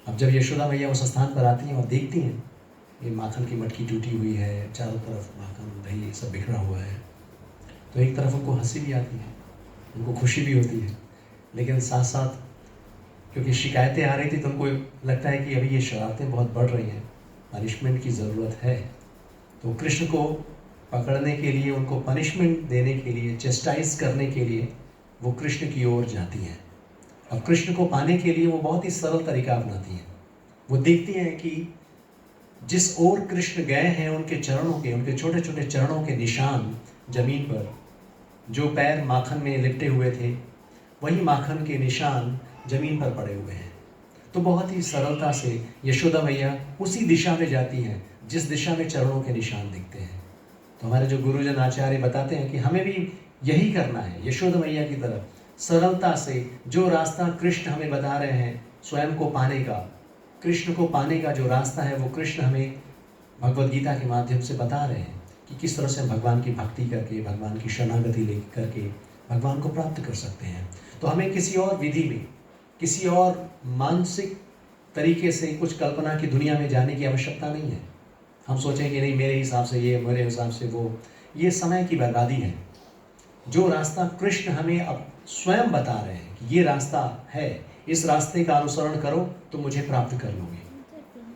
अब जब यशोदा मैया उस स्थान पर आती हैं और देखती हैं ये माखन की मटकी टूटी हुई है, चारों तरफ माखन दही सब बिखरा हुआ है, तो एक तरफ उनको हंसी भी आती है, उनको खुशी भी होती है, लेकिन साथ साथ क्योंकि शिकायतें आ रही थी तो उनको लगता है कि अभी ये शरारतें बहुत बढ़ रही हैं, पनिशमेंट की ज़रूरत है। तो कृष्ण को पकड़ने के लिए, उनको पनिशमेंट देने के लिए, चेस्टाइज करने के लिए वो कृष्ण की ओर जाती हैं। और कृष्ण को पाने के लिए वो बहुत ही सरल तरीका अपनाती हैं। वो देखती हैं कि जिस ओर कृष्ण गए हैं उनके चरणों के, उनके छोटे छोटे चरणों के निशान जमीन पर, जो पैर माखन में लिपटे हुए थे वही माखन के निशान जमीन पर पड़े हुए हैं। तो बहुत ही सरलता से यशोदा मैया उसी दिशा में जाती हैं जिस दिशा में चरणों के निशान दिखते हैं। तो हमारे जो गुरुजन आचार्य बताते हैं कि हमें भी यही करना है, यशोदा मैया की तरफ सरलता से जो रास्ता कृष्ण हमें बता रहे हैं स्वयं को पाने का, कृष्ण को पाने का जो रास्ता है वो कृष्ण हमें भगवद गीता के माध्यम से बता रहे हैं कि किस तरह से हम भगवान की भक्ति करके, भगवान की शरणागति ले करके भगवान को प्राप्त कर सकते हैं। तो हमें किसी और विधि में, किसी और मानसिक तरीके से कुछ कल्पना की दुनिया में जाने की आवश्यकता नहीं है। हम सोचेंगे नहीं मेरे हिसाब से ये, मेरे हिसाब से वो, ये समय की बर्बादी है। जो रास्ता कृष्ण हमें अब स्वयं बता रहे हैं कि ये रास्ता है, इस रास्ते का अनुसरण करो तो मुझे प्राप्त कर लोगे।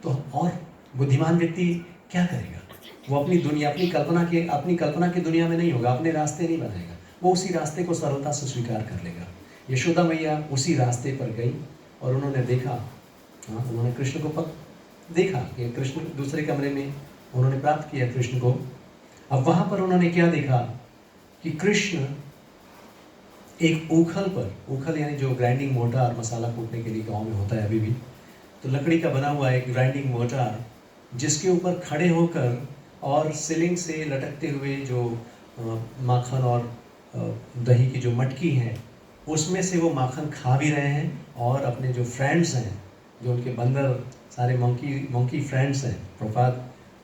तो और बुद्धिमान व्यक्ति क्या करेगा, वो अपनी दुनिया, अपनी कल्पना की दुनिया में नहीं होगा, अपने रास्ते नहीं बनाएगा, वो उसी रास्ते को सरलता से स्वीकार कर लेगा। यशोदा मैया उसी रास्ते पर गई और उन्होंने देखा, उन्होंने कृष्ण को देखा कि कृष्ण दूसरे कमरे में उन्होंने प्राप्त किया कृष्ण को। अब वहाँ पर उन्होंने क्या देखा कि कृष्ण एक ऊखल यानी जो ग्राइंडिंग मोटार, मसाला कूटने के लिए गांव में होता है अभी भी, तो लकड़ी का बना हुआ एक ग्राइंडिंग मोटार, जिसके ऊपर खड़े होकर और सीलिंग से लटकते हुए जो माखन और दही की जो मटकी है उसमें से वो माखन खा भी रहे हैं, और अपने जो फ्रेंड्स हैं, जो उनके बंदर, सारे मंकी फ्रेंड्स हैं, प्रपात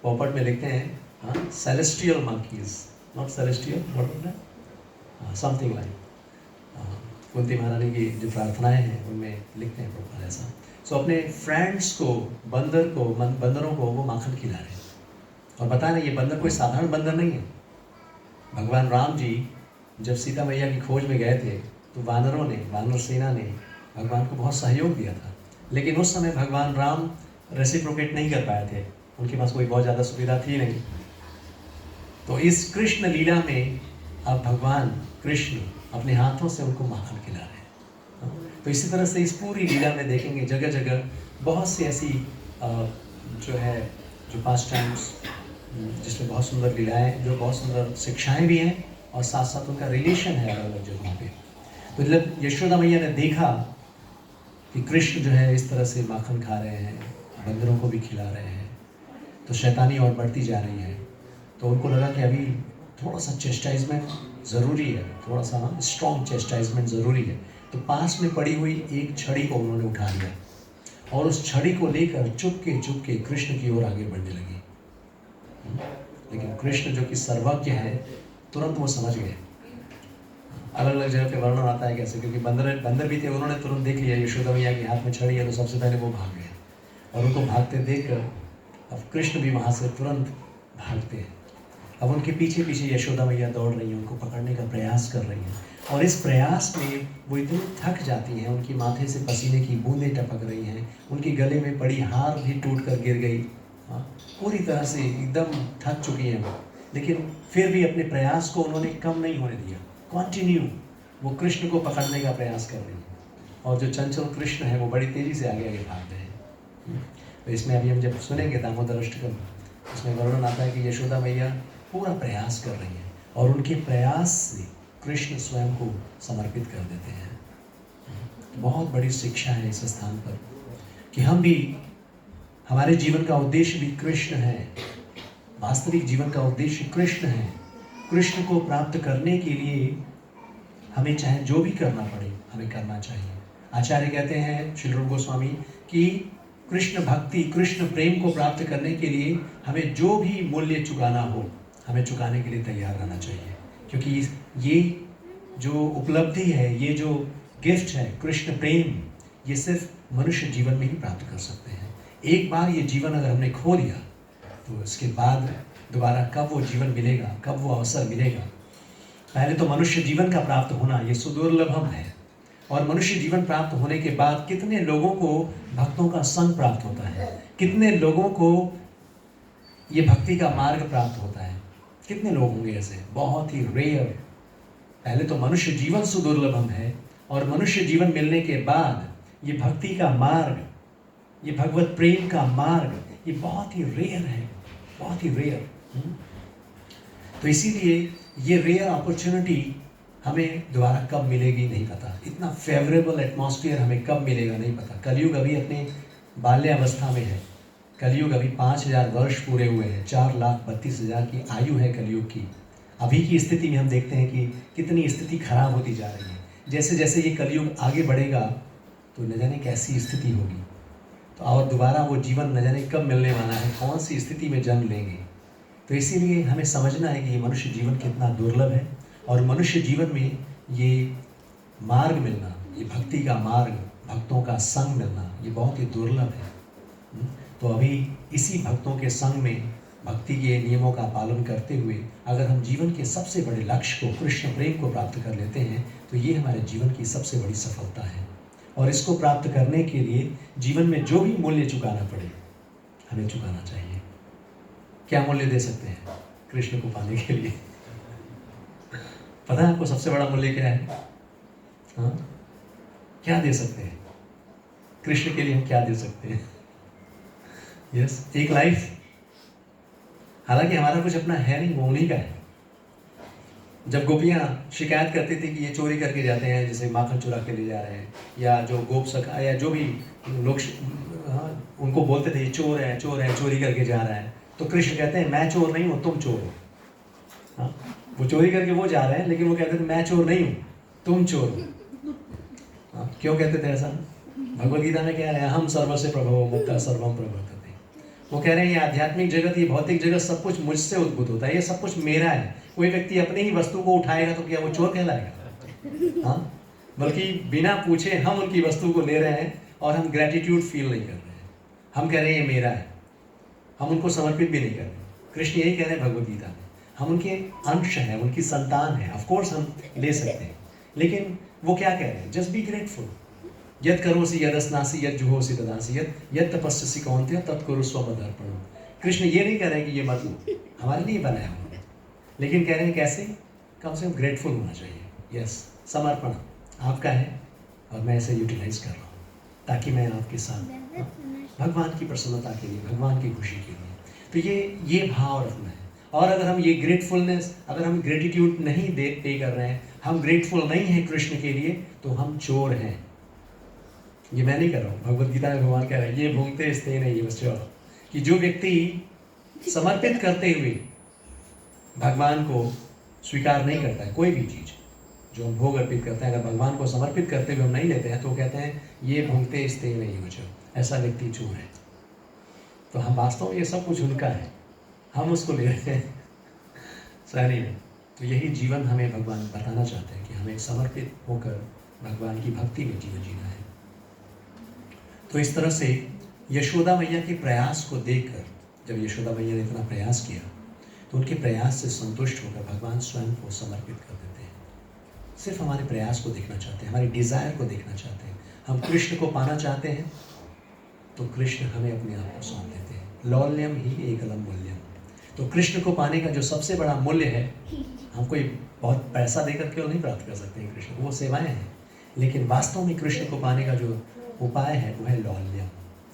पोपट में लिखते हैं, हाँ, celestial monkeys, not celestial, something like, Kunti महारानी की जो प्रार्थनाएं हैं उनमें लिखते हैं प्रपात ऐसा। सो अपने फ्रेंड्स को, बंदरों को वो माखन खिला रहे हैं, और बता रहे ये बंदर कोई साधारण बंदर नहीं है। भगवान राम जी जब सीता मैया की खोज में गए थे तो वानर सेना ने भगवान को बहुत सहयोग दिया था, लेकिन उस समय भगवान राम रेसिप्रोकेट नहीं कर पाए थे, उनके पास कोई बहुत ज़्यादा सुविधा थी नहीं। तो इस कृष्ण लीला में अब भगवान कृष्ण अपने हाथों से उनको माखन खिला रहे हैं। तो इसी तरह से इस पूरी लीला में देखेंगे जगह जगह बहुत सी ऐसी जो पास्ट टाइम्स, जिसमें बहुत सुंदर लीलाएं, जो बहुत सुंदर शिक्षाएं भी हैं, और साथ साथ उनका रिलेशन है अलग अलग जगहों पे। तो जब यशोदा मैया ने देखा कि कृष्ण जो है इस तरह से माखन खा रहे हैं, बंदरों को भी खिला रहे हैं, तो शैतानी और बढ़ती जा रही है, तो उनको लगा कि अभी थोड़ा सा चेस्टाइजमेंट ज़रूरी है, थोड़ा सा स्ट्रॉन्ग चेस्टाइजमेंट ज़रूरी है। तो पास में पड़ी हुई एक छड़ी को उन्होंने उठा लिया और उस छड़ी को लेकर चुपके कृष्ण की ओर आगे बढ़ने लगी। लेकिन कृष्ण जो कि सर्वज्ञ है, तुरंत वो समझ गए। अलग अलग जगह पे वर्णन आता है कैसे, क्योंकि बंदर भी थे, उन्होंने तुरंत देख लिया यशोदा मैया के हाथ में छड़ी है, तो सबसे पहले वो भाग गए, और उनको भागते देखकर अब कृष्ण भी वहाँ से तुरंत भागते हैं। अब उनके पीछे यशोदा मैया दौड़ रही हैं, उनको पकड़ने का प्रयास कर रही हैं, और इस प्रयास में वो इतनी थक जाती हैं, उनकी माथे से पसीने की बूंदें टपक रही हैं, उनके गले में पड़ी हार भी टूट कर गिर गई, पूरी तरह से एकदम थक चुकी हैं वो। लेकिन फिर भी अपने प्रयास को उन्होंने कम नहीं होने दिया, कंटिन्यू वो कृष्ण को पकड़ने का प्रयास कर रही हैं, और जो चंचल कृष्ण है वो बड़ी तेज़ी से आगे भाग रहे हैं। तो इसमें अभी हम जब सुनेंगे दामोदर अष्टकम, इसमें वर्णन आता है कि यशोदा मैया पूरा प्रयास कर रही हैं, और उनके प्रयास से कृष्ण स्वयं को समर्पित कर देते हैं। बहुत बड़ी शिक्षा है इस स्थान पर कि हम भी, हमारे जीवन का उद्देश्य भी कृष्ण है, वास्तविक जीवन का उद्देश्य कृष्ण है। कृष्ण को प्राप्त करने के लिए हमें चाहे जो भी करना पड़े हमें करना चाहिए। आचार्य कहते हैं श्री रूप गोस्वामी कि कृष्ण भक्ति, कृष्ण प्रेम को प्राप्त करने के लिए हमें जो भी मूल्य चुकाना हो हमें चुकाने के लिए तैयार रहना चाहिए, क्योंकि ये जो उपलब्धि है, ये जो गिफ्ट है कृष्ण प्रेम, ये सिर्फ मनुष्य जीवन में ही प्राप्त कर सकते हैं। एक बार ये जीवन अगर हमने खो लिया तो इसके बाद दोबारा कब वो जीवन मिलेगा, कब वो अवसर मिलेगा। पहले तो मनुष्य जीवन का प्राप्त होना ये सुदुर्लभम है, और मनुष्य जीवन प्राप्त होने के बाद कितने लोगों को भक्तों का संग प्राप्त होता है, कितने लोगों को ये भक्ति का मार्ग प्राप्त होता है, कितने लोग होंगे ऐसे, बहुत ही रेयर। पहले तो मनुष्य जीवन सुदुर्लभम है, और मनुष्य जीवन मिलने के बाद ये भक्ति का मार्ग, ये भगवत प्रेम का मार्ग, ये बहुत ही रेयर है, बहुत ही रेयर। तो इसीलिए ये रेयर अपॉर्चुनिटी हमें दोबारा कब मिलेगी नहीं पता, इतना फेवरेबल एटमॉस्फेयर हमें कब मिलेगा नहीं पता। कलयुग अभी अपने बाल्यावस्था में है, कलयुग अभी 5000 वर्ष पूरे हुए हैं, 4,32,000 की आयु है कलयुग की। अभी की स्थिति में हम देखते हैं कि कितनी स्थिति खराब होती जा रही है। जैसे जैसे ये कलयुग आगे बढ़ेगा तो न जाने कैसी स्थिति होगी, तो और दोबारा वो जीवन न जाने कब मिलने वाला है, कौन सी स्थिति में जन्म लेंगे। तो इसीलिए हमें समझना है कि ये मनुष्य जीवन कितना दुर्लभ है, और मनुष्य जीवन में ये मार्ग मिलना, ये भक्ति का मार्ग, भक्तों का संग मिलना, ये बहुत ही दुर्लभ है। तो अभी इसी भक्तों के संग में, भक्ति के नियमों का पालन करते हुए अगर हम जीवन के सबसे बड़े लक्ष्य को, कृष्ण प्रेम को प्राप्त कर लेते हैं, तो ये हमारे जीवन की सबसे बड़ी सफलता है। और इसको प्राप्त करने के लिए जीवन में जो भी मूल्य चुकाना पड़े हमें चुकाना चाहिए। क्या मूल्य दे सकते हैं कृष्ण को पाने के लिए? पता है आपको सबसे बड़ा मूल्य क्या है? हाँ, क्या दे सकते हैं कृष्ण के लिए? हम क्या दे सकते हैं? यस, एक लाइफ। हालांकि हमारा कुछ अपना है नहीं, वो उन्हीं का है। जब गोपियाँ शिकायत करती थी कि ये चोरी करके जाते हैं, जैसे माखन चुरा के ले जा रहे हैं, या जो गोप सखा या जो भी लोग उनको बोलते थे ये चोर है, चोरी करके जा रहा है, तो कृष्ण कहते हैं मैं चोर नहीं हूँ, तुम चोर हो। हाँ, वो चोरी करके वो जा रहे हैं, लेकिन वो कहते थे मैं चोर नहीं हूँ, तुम चोर हो। हाँ, क्यों कहते थे ऐसा? भगवद गीता में क्या है? हम सर्वस्य प्रभवो मुक्ता सर्वम प्रवर्तते। वो कह रहे हैं ये आध्यात्मिक जगत, ये भौतिक जगत सब कुछ मुझसे उद्भूत होता है, ये सब कुछ मेरा है। कोई व्यक्ति अपनी ही वस्तु को उठाएगा तो क्या वो चोर कहलाएगा? हाँ, बल्कि बिना पूछे हम उनकी वस्तु को ले रहे हैं और हम ग्रेटिट्यूड फील नहीं कर रहे हैं। हम कह रहे हैं ये मेरा है, हम उनको समर्पित भी नहीं कर रहे। कृष्ण यही कह रहे हैं भगवद गीता में, हम उनके अंश हैं, उनकी संतान हैं। ऑफकोर्स हम ले सकते हैं, लेकिन वो क्या कह रहे हैं? Just be grateful. यद करोसि यदस्नासि यद जुहोसि तदासि यद तपस्यसि कौन्तेय तत्कुरु स्वमदर्पणम्। कृष्ण ये नहीं कह रहे हैं कि ये मत लो, हमारे लिए बनाया हुआ है, लेकिन कह रहे हैं कैसे? कम से कम ग्रेटफुल होना चाहिए। यस, समर्पण आपका है और मैं इसे यूटिलाइज कर रहा हूँ ताकि मैं आपके साथ भगवान की प्रसन्नता के लिए, भगवान की खुशी के लिए। तो ये भाव रखना है। और अगर हम ये ग्रेटफुलनेस, अगर हम ग्रेटिट्यूड नहीं पे कर रहे हैं, हम ग्रेटफुल नहीं हैं कृष्ण के लिए, तो हम चोर हैं। ये मैं नहीं कर रहा हूँ, भगवद गीता में भगवान कह रहे हैं, ये भूंगते स्ते नहीं बच्चों, कि जो व्यक्ति समर्पित करते हुए भगवान को स्वीकार नहीं करता है, कोई भी चीज़ जो हम भोग अर्पित करते हैं, अगर भगवान को समर्पित करते हुए हम नहीं लेते हैं, तो कहते हैं ये भूंगते स्ते नहीं बच्चों, ऐसा व्यक्ति चोर है। तो हम वास्तव में ये सब कुछ उनका है, हम उसको ले रहे हैं सारी में। तो यही जीवन हमें भगवान बताना चाहते हैं कि हमें समर्पित होकर भगवान की भक्ति में जीवन जीना है। तो इस तरह से यशोदा मैया के प्रयास को देखकर, जब यशोदा मैया ने इतना प्रयास किया, तो उनके प्रयास से संतुष्ट होकर भगवान स्वयं को समर्पित कर देते हैं। सिर्फ हमारे प्रयास को देखना चाहते हैं, हमारे डिज़ायर को देखना चाहते हैं। हम कृष्ण को पाना चाहते हैं तो कृष्ण हमें अपने आप को सौंप देते हैं। लौल्यम ही एकलम मूल्यम। तो कृष्ण को पाने का जो सबसे बड़ा मूल्य है, हम कोई बहुत पैसा देकर केवल नहीं प्राप्त कर सकते हैं कृष्ण को, वो सेवाएं हैं, लेकिन वास्तव में कृष्ण को पाने का जो उपाय है वो है लौल्यम,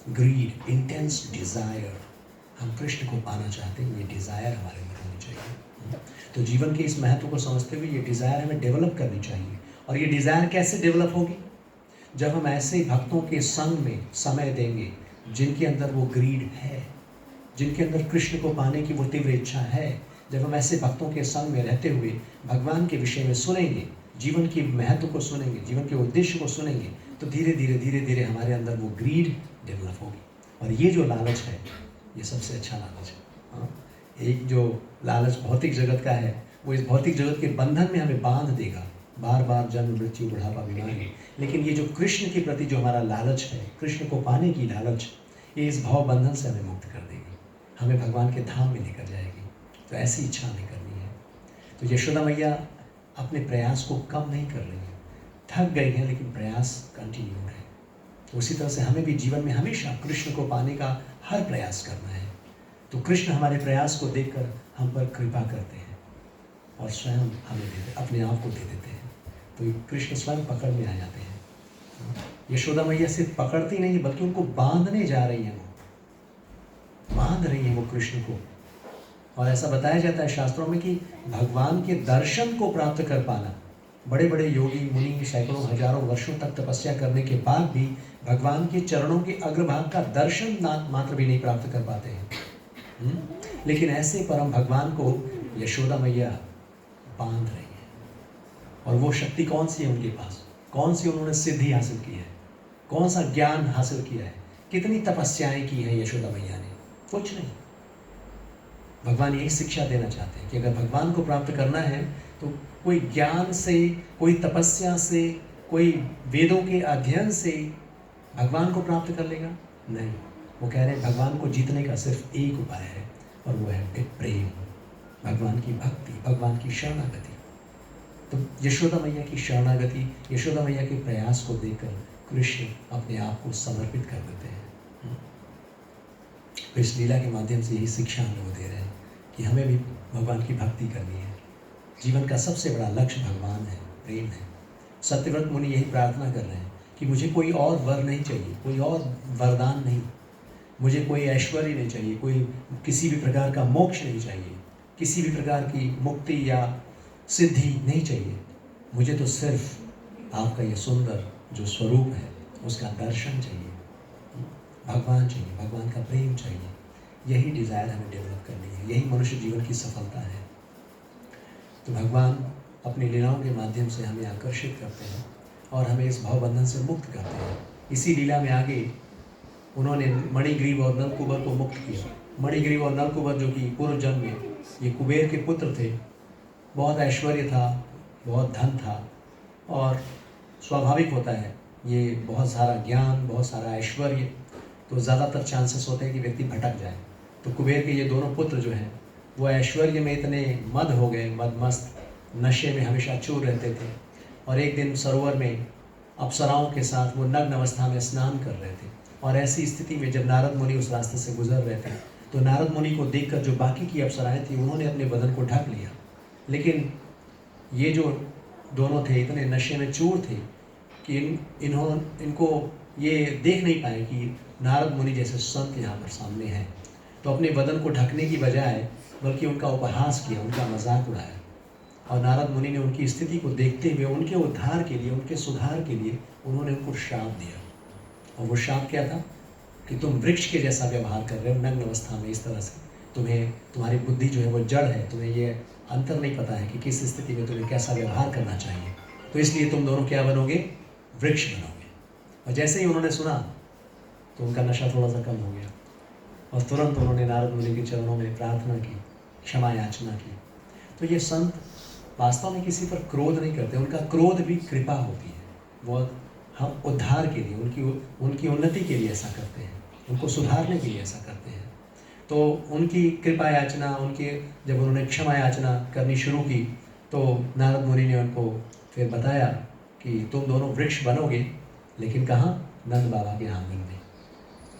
ग्रीड, इंटेंस डिज़ायर। हम कृष्ण को पाना चाहते हैं, ये डिज़ायर हमारे अंदर होनी चाहिए। तो जीवन के इस महत्व को समझते हुए ये डिज़ायर हमें डेवलप करनी चाहिए। और ये डिज़ायर कैसे डेवलप होगी? जब हम ऐसे भक्तों के संग में समय देंगे जिनके अंदर वो ग्रीड है, जिनके अंदर कृष्ण को पाने की वो तीव्र इच्छा है। जब हम ऐसे भक्तों के संग में रहते हुए भगवान के विषय में सुनेंगे, जीवन के महत्व को सुनेंगे, जीवन के उद्देश्य को सुनेंगे, तो धीरे धीरे धीरे धीरे हमारे अंदर वो ग्रीड डेवलप होगी। और ये जो लालच है, ये सबसे अच्छा लालच है। हाँ, एक जो लालच भौतिक जगत का है, वो इस भौतिक जगत के बंधन में हमें बांध देगा, बार बार जन्म, मृत्यु, बुढ़ापा, बीमारी। लेकिन ये जो कृष्ण के प्रति जो हमारा लालच है, कृष्ण को पाने की लालच, ये इस भाव बंधन से हमें मुक्त कर देगी, हमें भगवान के धाम में लेकर जाएगी। तो ऐसी इच्छा हमें करनी है। तो यशोदा मैया अपने प्रयास को कम नहीं कर रही है, थक गई हैं, लेकिन प्रयास कंटिन्यू है। तो उसी तरह से हमें भी जीवन में हमेशा कृष्ण को पाने का हर प्रयास करना है। तो कृष्ण हमारे प्रयास को देखकर हम पर कृपा करते हैं और स्वयं हमें देते, अपने आप को दे देते हैं। तो ये कृष्ण स्वयं पकड़ में आ जाते हैं। यशोदा मैया सिर्फ पकड़ती नहीं, बल्कि उनको बांधने जा रही हैं, वो बांध रही हैं वो कृष्ण को। और ऐसा बताया जाता है शास्त्रों में कि भगवान के दर्शन को प्राप्त कर पाना, बड़े बड़े योगी मुनि सैकड़ों हजारों वर्षों तक तपस्या करने के बाद भी भगवान के चरणों के अग्रभाग का दर्शन मात्र भी नहीं प्राप्त कर पाते हैं। लेकिन ऐसे परम भगवान को यशोदा मैया बांध रही है। और वो शक्ति कौन सी है उनके पास, कौन सी उन्होंने सिद्धि हासिल की है, कौन सा ज्ञान हासिल किया है, कितनी तपस्याएं की हैं यशोदा मैया ने? कुछ नहीं। भगवान यही शिक्षा देना चाहते हैं कि अगर भगवान को प्राप्त करना है तो कोई ज्ञान से, कोई तपस्या से, कोई वेदों के अध्ययन से भगवान को प्राप्त कर लेगा? नहीं। वो कह रहे हैं भगवान को जीतने का सिर्फ एक उपाय है, और वो है प्रेम, भगवान की भक्ति, भगवान की शरणागति। तो यशोदा मैया की शरणागति, यशोदा मैया के प्रयास को देखकर कृष्ण अपने आप को समर्पित कर देते हैं। तो इस लीला के माध्यम से यही शिक्षा हमें वो दे रहे हैं कि हमें भी भगवान की भक्ति करनी है। जीवन का सबसे बड़ा लक्ष्य भगवान है, प्रेम है। सत्यव्रत मुनि यही प्रार्थना कर रहे हैं कि मुझे कोई और वर नहीं चाहिए, कोई और वरदान नहीं, मुझे कोई ऐश्वर्य नहीं चाहिए, कोई किसी भी प्रकार का मोक्ष नहीं चाहिए, किसी भी प्रकार की मुक्ति या सिद्धि नहीं चाहिए। मुझे तो सिर्फ आपका ये सुंदर जो स्वरूप है उसका दर्शन चाहिए, भगवान चाहिए, भगवान का प्रेम चाहिए। यही डिज़ायर हमें डेवलप करनी है, यही मनुष्य जीवन की सफलता है। तो भगवान अपनी लीलाओं के माध्यम से हमें आकर्षित करते हैं और हमें इस भावबंधन से मुक्त करते हैं। इसी लीला में आगे उन्होंने मणिग्रीव और नलकुबर को मुक्त किया। मणिग्रीव और नलकुबर जो कि पूर्व जन्म में ये कुबेर के पुत्र थे, बहुत ऐश्वर्य था, बहुत धन था, और स्वाभाविक होता है ये बहुत सारा ज्ञान, बहुत सारा ऐश्वर्य, तो ज़्यादातर चांसेस होते हैं कि व्यक्ति भटक जाए। तो कुबेर के ये दोनों पुत्र जो हैं वो ऐश्वर्य में इतने मद हो गए, मदमस्त, नशे में हमेशा चूर रहते थे। और एक दिन सरोवर में अप्सराओं के साथ वो नग्न अवस्था में स्नान कर रहे थे। और ऐसी स्थिति में जब नारद मुनि उस रास्ते से गुजर रहे थे तो नारद मुनि को देखकर जो बाकी की अप्सराएं थी उन्होंने अपने बदन को ढक लिया। लेकिन ये जो दोनों थे इतने नशे में चूर थे कि इनको ये देख नहीं पाए कि नारद मुनि जैसे संत यहाँ पर सामने हैं। तो अपने बदन को ढकने की बजाय बल्कि उनका उपहास किया, उनका मजाक उड़ाया। और नारद मुनि ने उनकी स्थिति को देखते हुए उनके उद्धार के लिए, उनके सुधार के लिए उन्होंने उनको श्राप दिया। और वो श्राप क्या था कि तुम वृक्ष के जैसा व्यवहार कर रहे हो नग्न अवस्था में इस तरह से, तुम्हारी बुद्धि जो है वो जड़ है, तुम्हें ये अंतर नहीं पता है कि किस स्थिति में तुम्हें कैसा व्यवहार करना चाहिए। तो इसलिए तुम दोनों क्या बनोगे? वृक्ष बनोगे। और जैसे ही उन्होंने सुना तो उनका नशा थोड़ा सा कम हो गया और तुरंत उन्होंने नारद मुनि के चरणों में प्रार्थना की, क्षमा याचना की। तो ये संत वास्तव में किसी पर क्रोध नहीं करते, उनका क्रोध भी कृपा होती है। वो हम उद्धार के लिए, उनकी उन्नति के लिए ऐसा करते हैं, उनको सुधारने के लिए ऐसा करते हैं। तो उनकी कृपा याचना, जब उन्होंने क्षमा याचना करनी शुरू की तो नारद मुनि ने उनको फिर बताया कि तुम दोनों वृक्ष बनोगे, लेकिन कहाँ? नंद बाबा के आंगन में,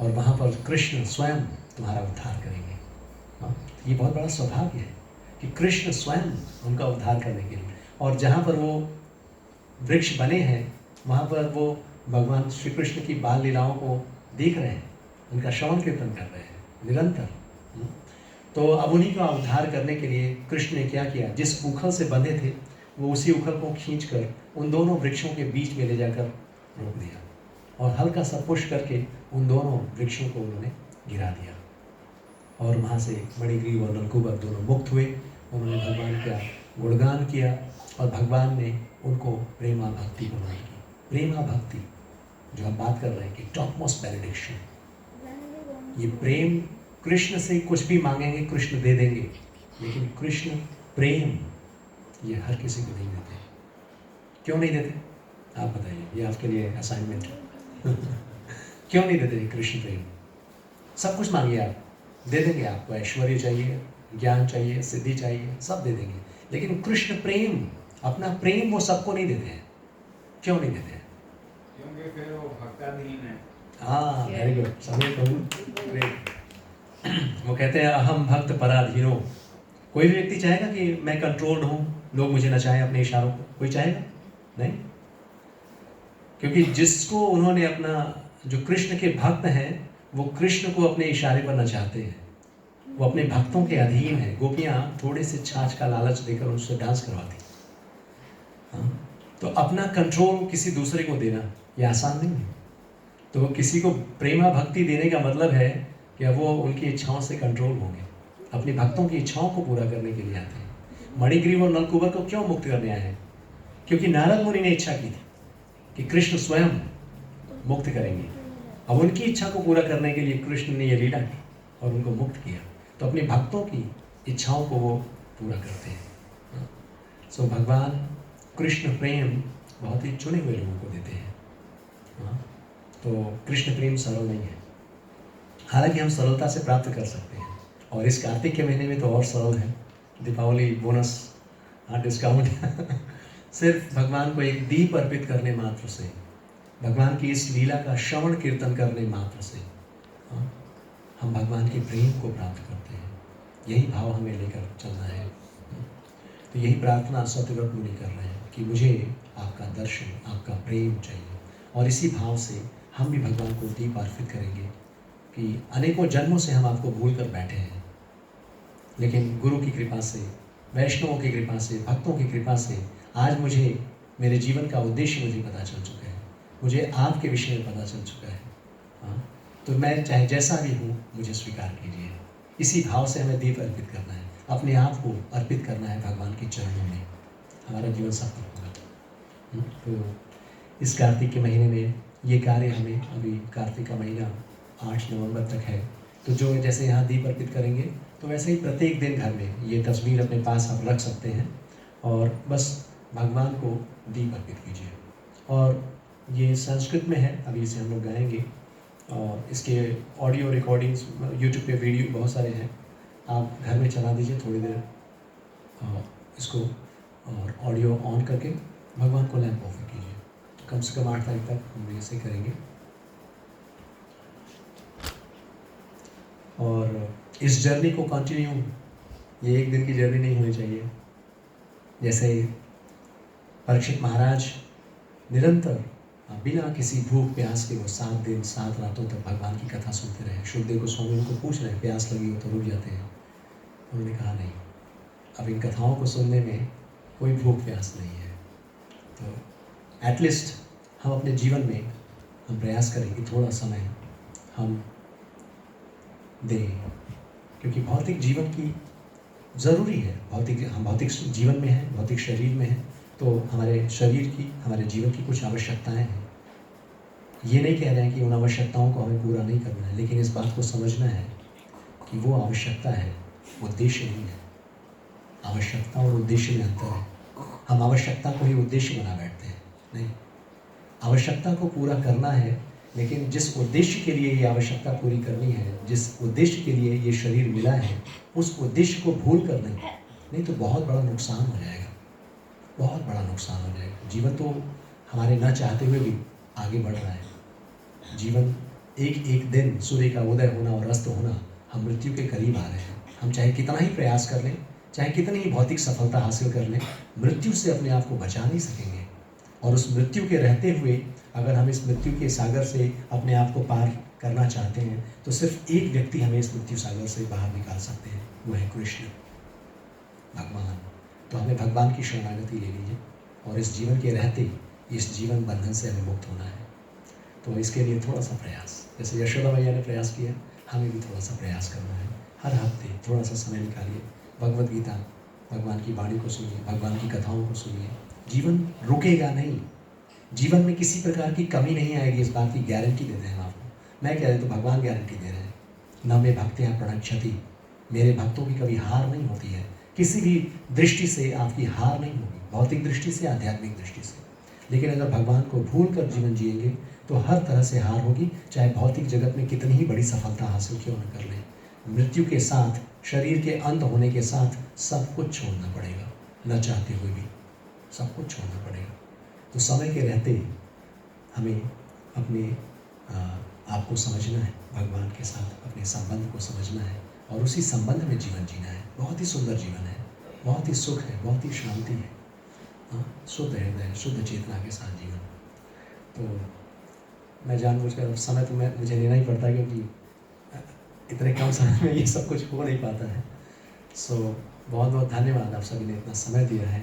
और वहाँ पर कृष्ण स्वयं तुम्हारा उद्धार करेंगे। ये बहुत बड़ा सौभाग्य है कि कृष्ण स्वयं उनका उद्धार करने के लिए, और जहाँ पर वो वृक्ष बने हैं वहाँ पर वो भगवान श्री कृष्ण की बाल लीलाओं को देख रहे हैं, उनका श्रवण कीर्तन कर रहे हैं निरंतर। तो अब उन्हीं का उद्धार करने के लिए कृष्ण ने क्या किया? जिस उखल से बंधे थे वो उसी उखल को खींचकर उन दोनों वृक्षों के बीच में ले जाकर रोक दिया, और हल्का सा पुश करके उन दोनों वृक्षों को उन्होंने गिरा दिया। और वहाँ से मणिग्रीव और नलकुबर दोनों मुक्त हुए। उन्होंने भगवान का गुणगान किया और भगवान ने उनको प्रेमा भक्ति बनाएगी। प्रेमा भक्ति जो हम बात कर रहे हैं कि टॉप मोस्ट बेनेडिक्शन, ये प्रेम, कृष्ण से कुछ भी मांगेंगे कृष्ण दे देंगे, लेकिन कृष्ण प्रेम ये हर किसी को नहीं देते। क्यों नहीं देते आप बताइए, ये आपके लिए असाइनमेंट है। क्यों नहीं देते कृष्ण प्रेम? सब कुछ मांगिए आप, दे देंगे। आपको ऐश्वर्य चाहिए, ज्ञान चाहिए, सिद्धि चाहिए, सब दे देंगे, लेकिन कृष्ण प्रेम, अपना प्रेम वो सबको नहीं देते हैं। क्यों नहीं देते हैं? क्योंकि फिर वो भक्ताधीन है। हाँ, वेरी गुड, समझ ग्रेट। वो कहते हैं अहम भक्त पराधीनो। कोई भी व्यक्ति चाहेगा कि मैं कंट्रोल्ड हूँ, लोग मुझे नचाएं अपने इशारों को? कोई चाहेगा? नहीं। क्योंकि जिसको उन्होंने अपना, जो कृष्ण के भक्त हैं, वो कृष्ण को अपने इशारे पर नचाते हैं, वो अपने भक्तों के अधीन है। गोपियाँ थोड़े से छाछ का लालच देकर उनसे डांस करवाती। हाँ, तो अपना कंट्रोल किसी दूसरे को देना ये आसान नहीं है। तो किसी को प्रेमा भक्ति देने का मतलब है कि अब वो उनकी इच्छाओं से कंट्रोल होंगे, अपनी भक्तों की इच्छाओं को पूरा करने के लिए आते हैं। मणिग्रीव और नलकुबर को क्यों मुक्त करने आए हैं? क्योंकि नारद मुनि ने इच्छा की थी कि कृष्ण स्वयं मुक्त करेंगे। अब उनकी इच्छा को पूरा करने के लिए कृष्ण ने ये लीला की और उनको मुक्त किया। तो अपने भक्तों की इच्छाओं को वो पूरा करते हैं। सो भगवान कृष्ण प्रेम बहुत ही चुने हुए लोगों को देते हैं। तो कृष्ण प्रेम सरल नहीं है, हालांकि हम सरलता से प्राप्त कर सकते हैं। और इस कार्तिक के महीने में तो और सरल है। दीपावली बोनस डिस्काउंट सिर्फ भगवान को एक दीप अर्पित करने मात्र से, भगवान की इस लीला का श्रवण कीर्तन करने मात्र से हम भगवान के प्रेम को प्राप्त करते हैं। यही भाव हमें लेकर चलना है। तो यही प्रार्थना सत्यव्रत मुनि कर रहे हैं कि मुझे आपका दर्शन, आपका प्रेम चाहिए। और इसी भाव से हम भी भगवान को दीप अर्पित करेंगे कि अनेकों जन्मों से हम आपको भूल कर बैठे हैं, लेकिन गुरु की कृपा से, वैष्णवों की कृपा से, भक्तों की कृपा से आज मुझे मेरे जीवन का उद्देश्य मुझे पता चल चुका है, मुझे आपके विषय में पता चल चुका है। हाँ, तो मैं चाहे जैसा भी हूँ मुझे स्वीकार कीजिए। इसी भाव से हमें दीप अर्पित करना है, अपने आप को अर्पित करना है भगवान के चरणों में, हमारा जीवन सफल होगा। तो इस कार्तिक के महीने में ये कार्य हमें, अभी कार्तिक का महीना 8 नवंबर तक है, तो जो जैसे यहाँ दीप अर्पित करेंगे तो वैसे ही प्रत्येक दिन घर में ये तस्वीर अपने पास आप रख सकते हैं और बस भगवान को दीप अर्पित कीजिए। और ये संस्कृत में है, अभी इसे हम लोग गाएंगे और इसके ऑडियो रिकॉर्डिंग्स यूट्यूब पे वीडियो बहुत सारे हैं, आप घर में चला दीजिए थोड़ी देर इसको, और ऑडियो ऑन करके भगवान को लैंप ऑफर कीजिए। कम से कम 8 तारीख तक हम ऐसे करेंगे। और इस जर्नी को कंटिन्यू, ये एक दिन की जर्नी नहीं होनी चाहिए। जैसे परीक्षित महाराज निरंतर बिना किसी भूख प्यास के वो 7 दिन 7 रातों तक भगवान की कथा सुनते रहे। शुकदेव गोस्वामी उनको पूछ रहे हैं प्यास लगी हो तो रुक जाते हैं, उन्होंने कहा नहीं, अब इन कथाओं को सुनने में कोई भूख प्यास नहीं है। तो एटलीस्ट हम अपने जीवन में हम प्रयास करें कि थोड़ा समय हम दें, क्योंकि भौतिक जीवन की ज़रूरी है। हम भौतिक जीवन में हैं, भौतिक शरीर में हैं, तो हमारे शरीर की, हमारे जीवन की कुछ आवश्यकताएं हैं। ये नहीं कह रहे हैं कि उन आवश्यकताओं को हमें पूरा नहीं करना है, लेकिन इस बात को समझना है कि वो आवश्यकता है, उद्देश्य नहीं है। आवश्यकता और उद्देश्य में अंतर है। हम आवश्यकता को ही उद्देश्य बना बैठते हैं, नहीं। आवश्यकता को पूरा करना है, लेकिन जिस उद्देश्य के लिए ये आवश्यकता पूरी करनी है, जिस उद्देश्य के लिए ये शरीर मिला है, उस उद्देश्य को भूल कर नहीं तो बहुत बड़ा नुकसान हो जाएगा, बहुत बड़ा नुकसान हो जाएगा। जीवन तो हमारे न चाहते हुए भी आगे बढ़ रहा है। जीवन एक एक दिन सूर्य का उदय होना और अस्त होना, हम मृत्यु के करीब आ रहे हैं। हम चाहे कितना ही प्रयास कर लें, चाहे कितनी ही भौतिक सफलता हासिल कर लें, मृत्यु से अपने आप को बचा नहीं सकेंगे। और उस मृत्यु के रहते हुए अगर हम इस मृत्यु के सागर से अपने आप को पार करना चाहते हैं, तो सिर्फ एक व्यक्ति हमें इस मृत्यु सागर से बाहर निकाल सकते हैं, वो है कृष्ण, भगवान। तो हमें भगवान की शरणागति ले लीजिए और इस जीवन के रहते इस जीवन बंधन से हमें मुक्त होना है। तो इसके लिए थोड़ा सा प्रयास, जैसे यशोदा मैया ने प्रयास किया, हमें भी थोड़ा सा प्रयास करना है। हर हफ्ते थोड़ा सा समय निकालिए, भगवद गीता, भगवान की वाणी को सुनिए, भगवान की कथाओं को सुनिए, जीवन रुकेगा नहीं, जीवन में किसी प्रकार की कमी नहीं आएगी, इस बात की गारंटी देते हैं आपको। मैं कह रहा हूँ तो भगवान गारंटी दे रहे हैं। न मे भक्त्या प्रणश्यति, मेरे भक्तों की कभी हार नहीं होती है, किसी भी दृष्टि से आपकी हार नहीं होगी, भौतिक दृष्टि से, आध्यात्मिक दृष्टि से। लेकिन अगर भगवान को भूल कर जीवन जिएंगे तो हर तरह से हार होगी, चाहे भौतिक जगत में कितनी ही बड़ी सफलता हासिल क्यों न कर लें। मृत्यु के साथ, शरीर के अंत होने के साथ सब कुछ छोड़ना पड़ेगा, न चाहते हुए भी सब कुछ छोड़ना पड़ेगा। तो समय के रहते हमें अपने आप को समझना है, भगवान के साथ अपने संबंध को समझना है और उसी संबंध में जीवन जीना है। बहुत ही सुंदर जीवन है, बहुत ही सुख है, बहुत ही शांति है, शुद्ध हृदय, शुद्ध चेतना के साथ जीवन। तो मैं जानबूझकर समय तो मुझे लेना ही पड़ता है, क्योंकि इतने कम समय में ये सब कुछ हो नहीं पाता है। सो बहुत बहुत धन्यवाद, आप सभी ने इतना समय दिया है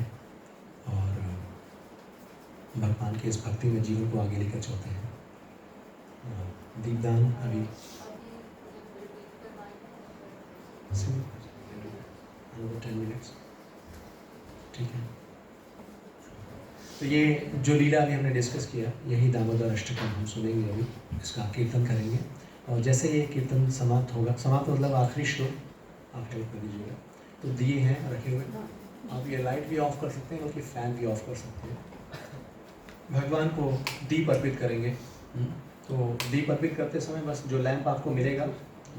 और भगवान के इस भक्ति में जीवन को आगे लेकर चलते हैं। दीपदान अभी 10 मिनट्स, ठीक है। तो ये जो लीला अभी हमने डिस्कस किया, यही दामोदर अष्टकम हम सुनेंगे अभी, इसका कीर्तन करेंगे। और जैसे ये कीर्तन समाप्त होगा, समाप्त मतलब आखिरी श्लोक आप हेल्प कर दीजिएगा। तो दिए हैं रखे हुए, आप ये लाइट भी ऑफ कर सकते हैं और कि फ़ैन भी ऑफ कर सकते हैं। भगवान को दीप अर्पित करेंगे। तो दीप अर्पित करते समय बस जो लैंप आपको मिलेगा,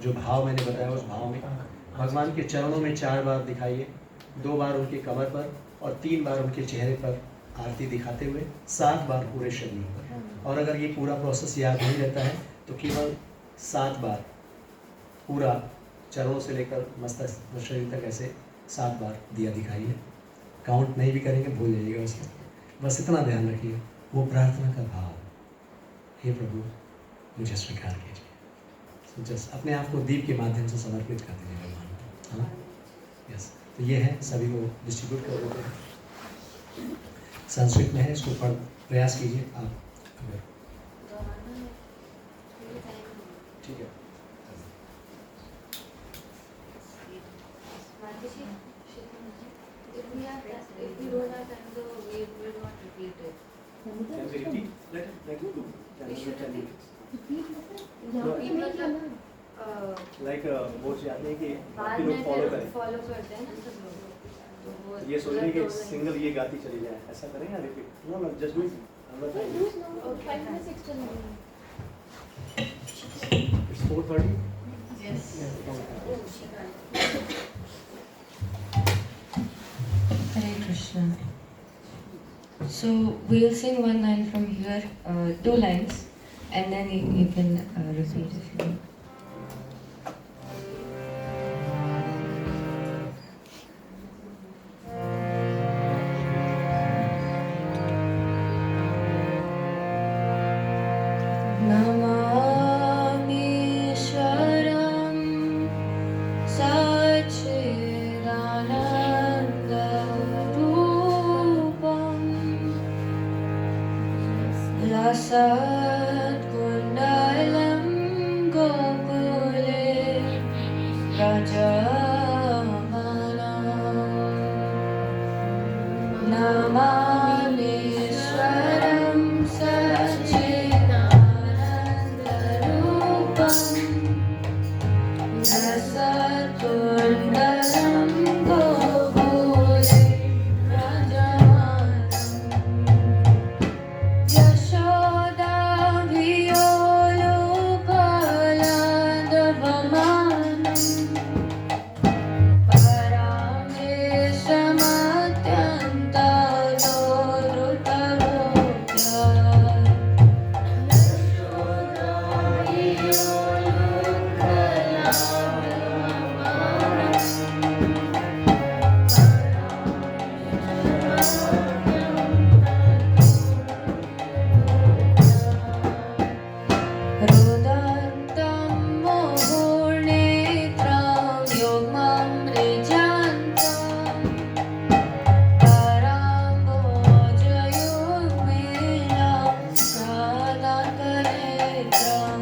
जो भाव मैंने बताया उस भाव में भगवान के चरणों में 4 बार दिखाइए, 2 बार उनके कमर पर और 3 बार उनके चेहरे पर आरती दिखाते हुए, 7 बार पूरे शरीर पर। और अगर ये पूरा प्रोसेस याद नहीं रहता है तो केवल 7 बार पूरा चरणों से लेकर मस्तक शरीर तक ऐसे 7 बार दिया दिखाइए। काउंट नहीं भी करेंगे, भूल जाइएगा उसमें, बस इतना ध्यान रखिए। वो प्रार्थना का भाव, हे प्रभु मुझे स्वीकार कीजिए। जस्ट अपने आप को दीप के माध्यम से समर्पित कर दीजिए भगवान को, हाँ यस। तो ये है, सभी को डिस्ट्रीब्यूट कर देते हैं। संस्कृत में है, इसको पढ़ प्रयास कीजिए आप अगर, ठीक है। If we don't have time, so we will not repeat it. Can we repeat? Let it do. We should repeat. No, like वो चाहते हैं कि बाद लोग में फॉलो फिर करें। फॉलो करते हैं ना सब लोग, तो वो ये सोच रहे हैं कि पूरा सिंगल ये गाती चली जाए, ऐसा करें या repeat? No no, just do it. It's 4:30. Yes. Hare Krishna. So we'll sing one line from here, 2 lines, and then you can repeat if you want. Namamishwaram Satchidanandarupam Lasatkundalam Gokule Rajamanam Namamishwaram Satchidanandarupam Lasatkundalam Gokule Rajamanam Yashoda Viyolupalandavamanam Parameshamatyanta Rodantam mohurnetram yogmam rijantam Parambojayugmelam sadakaretram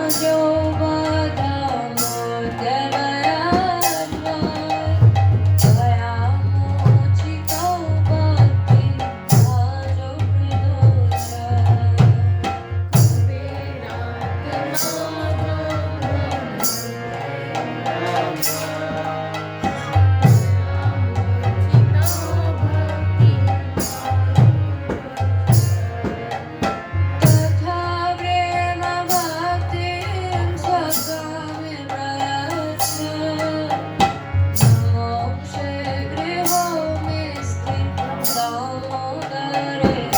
जो बादामोद्यमया दया मोचितो भक्ति जो प्रदोषा तथा प्रेम भक्तिं स्वकामिप्रयच्छ मोक्षे गृहो मेस्ति दामोदरेण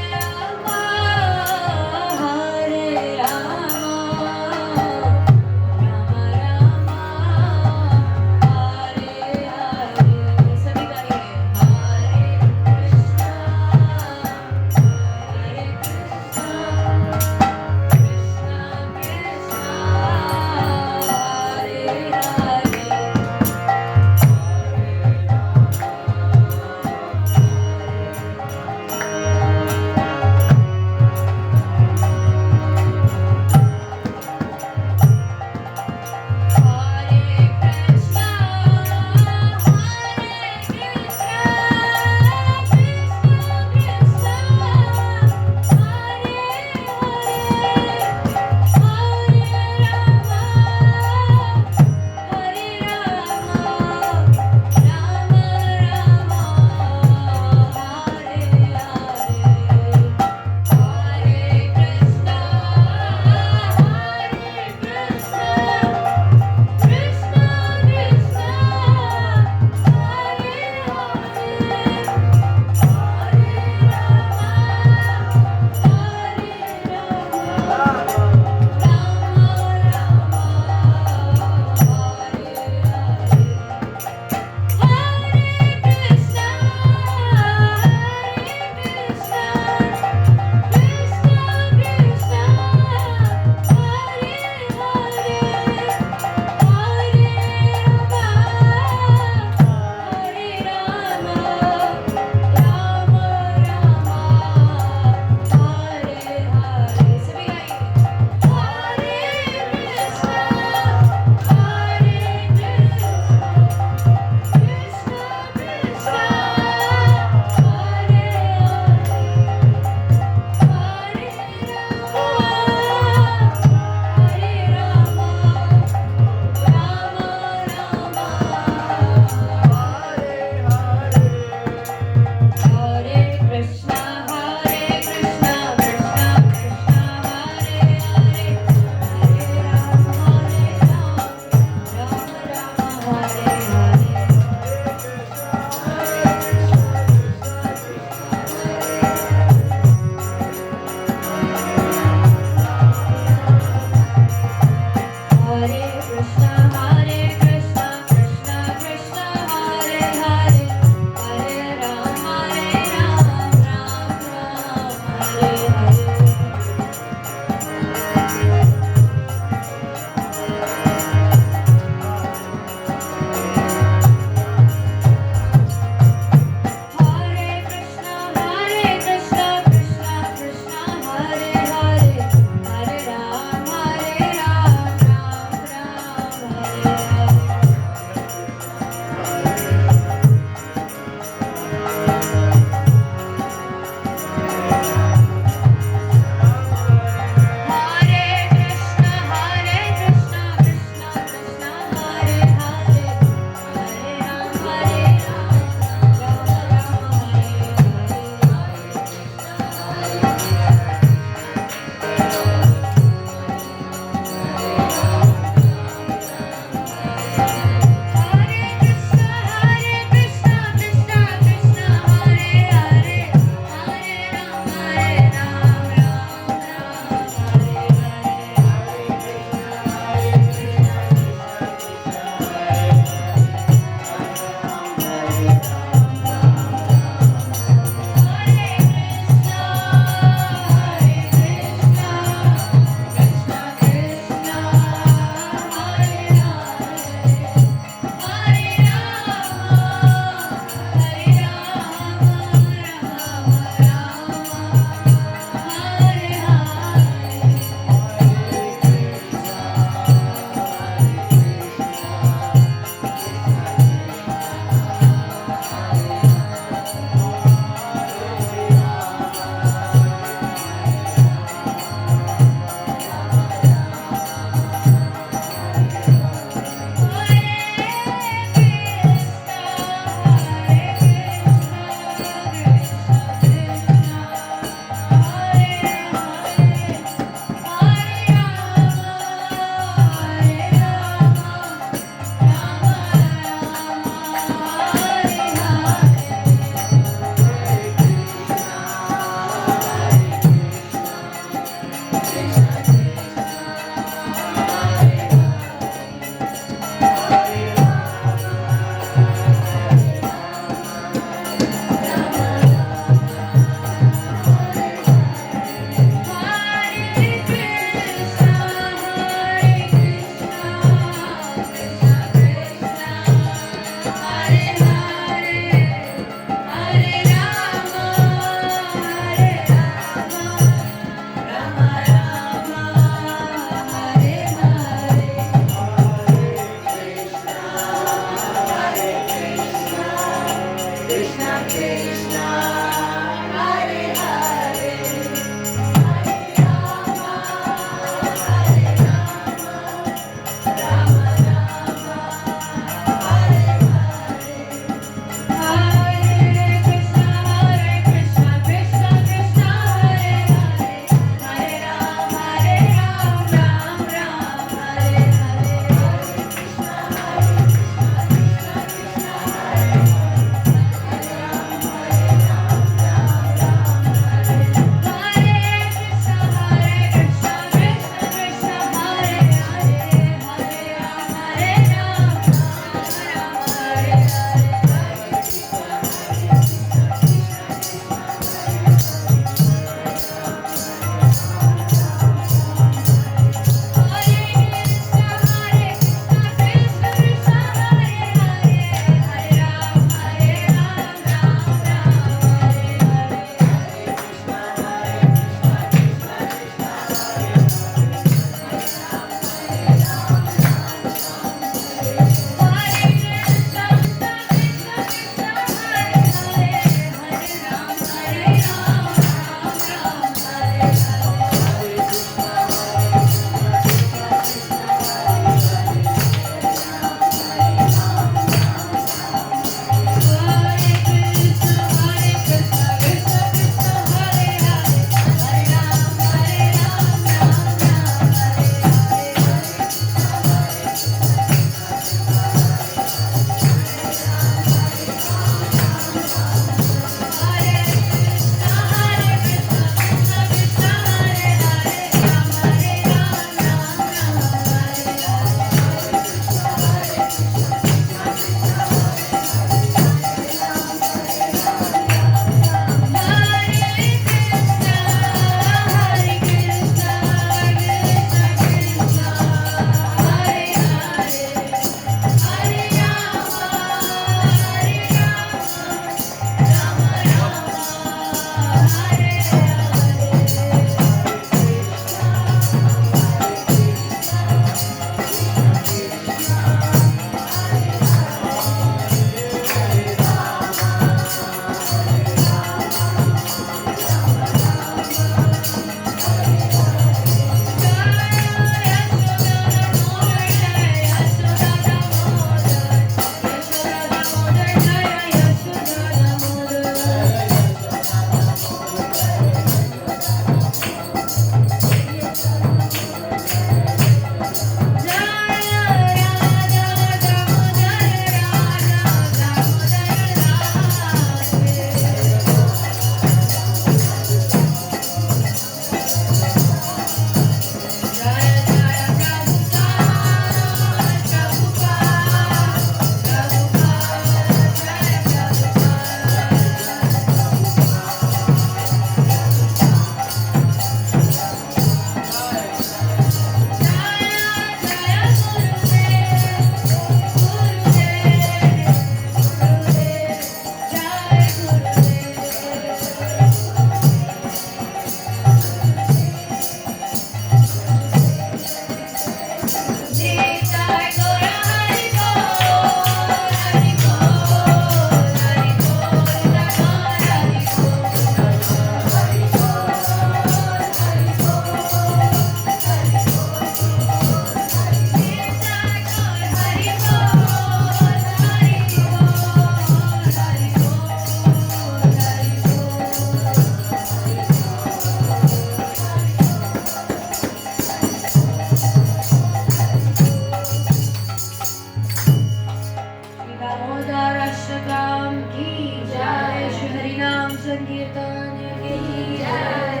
की जय। श्री हरि नाम संकीर्तन की जय।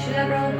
श्री प्रभुपाद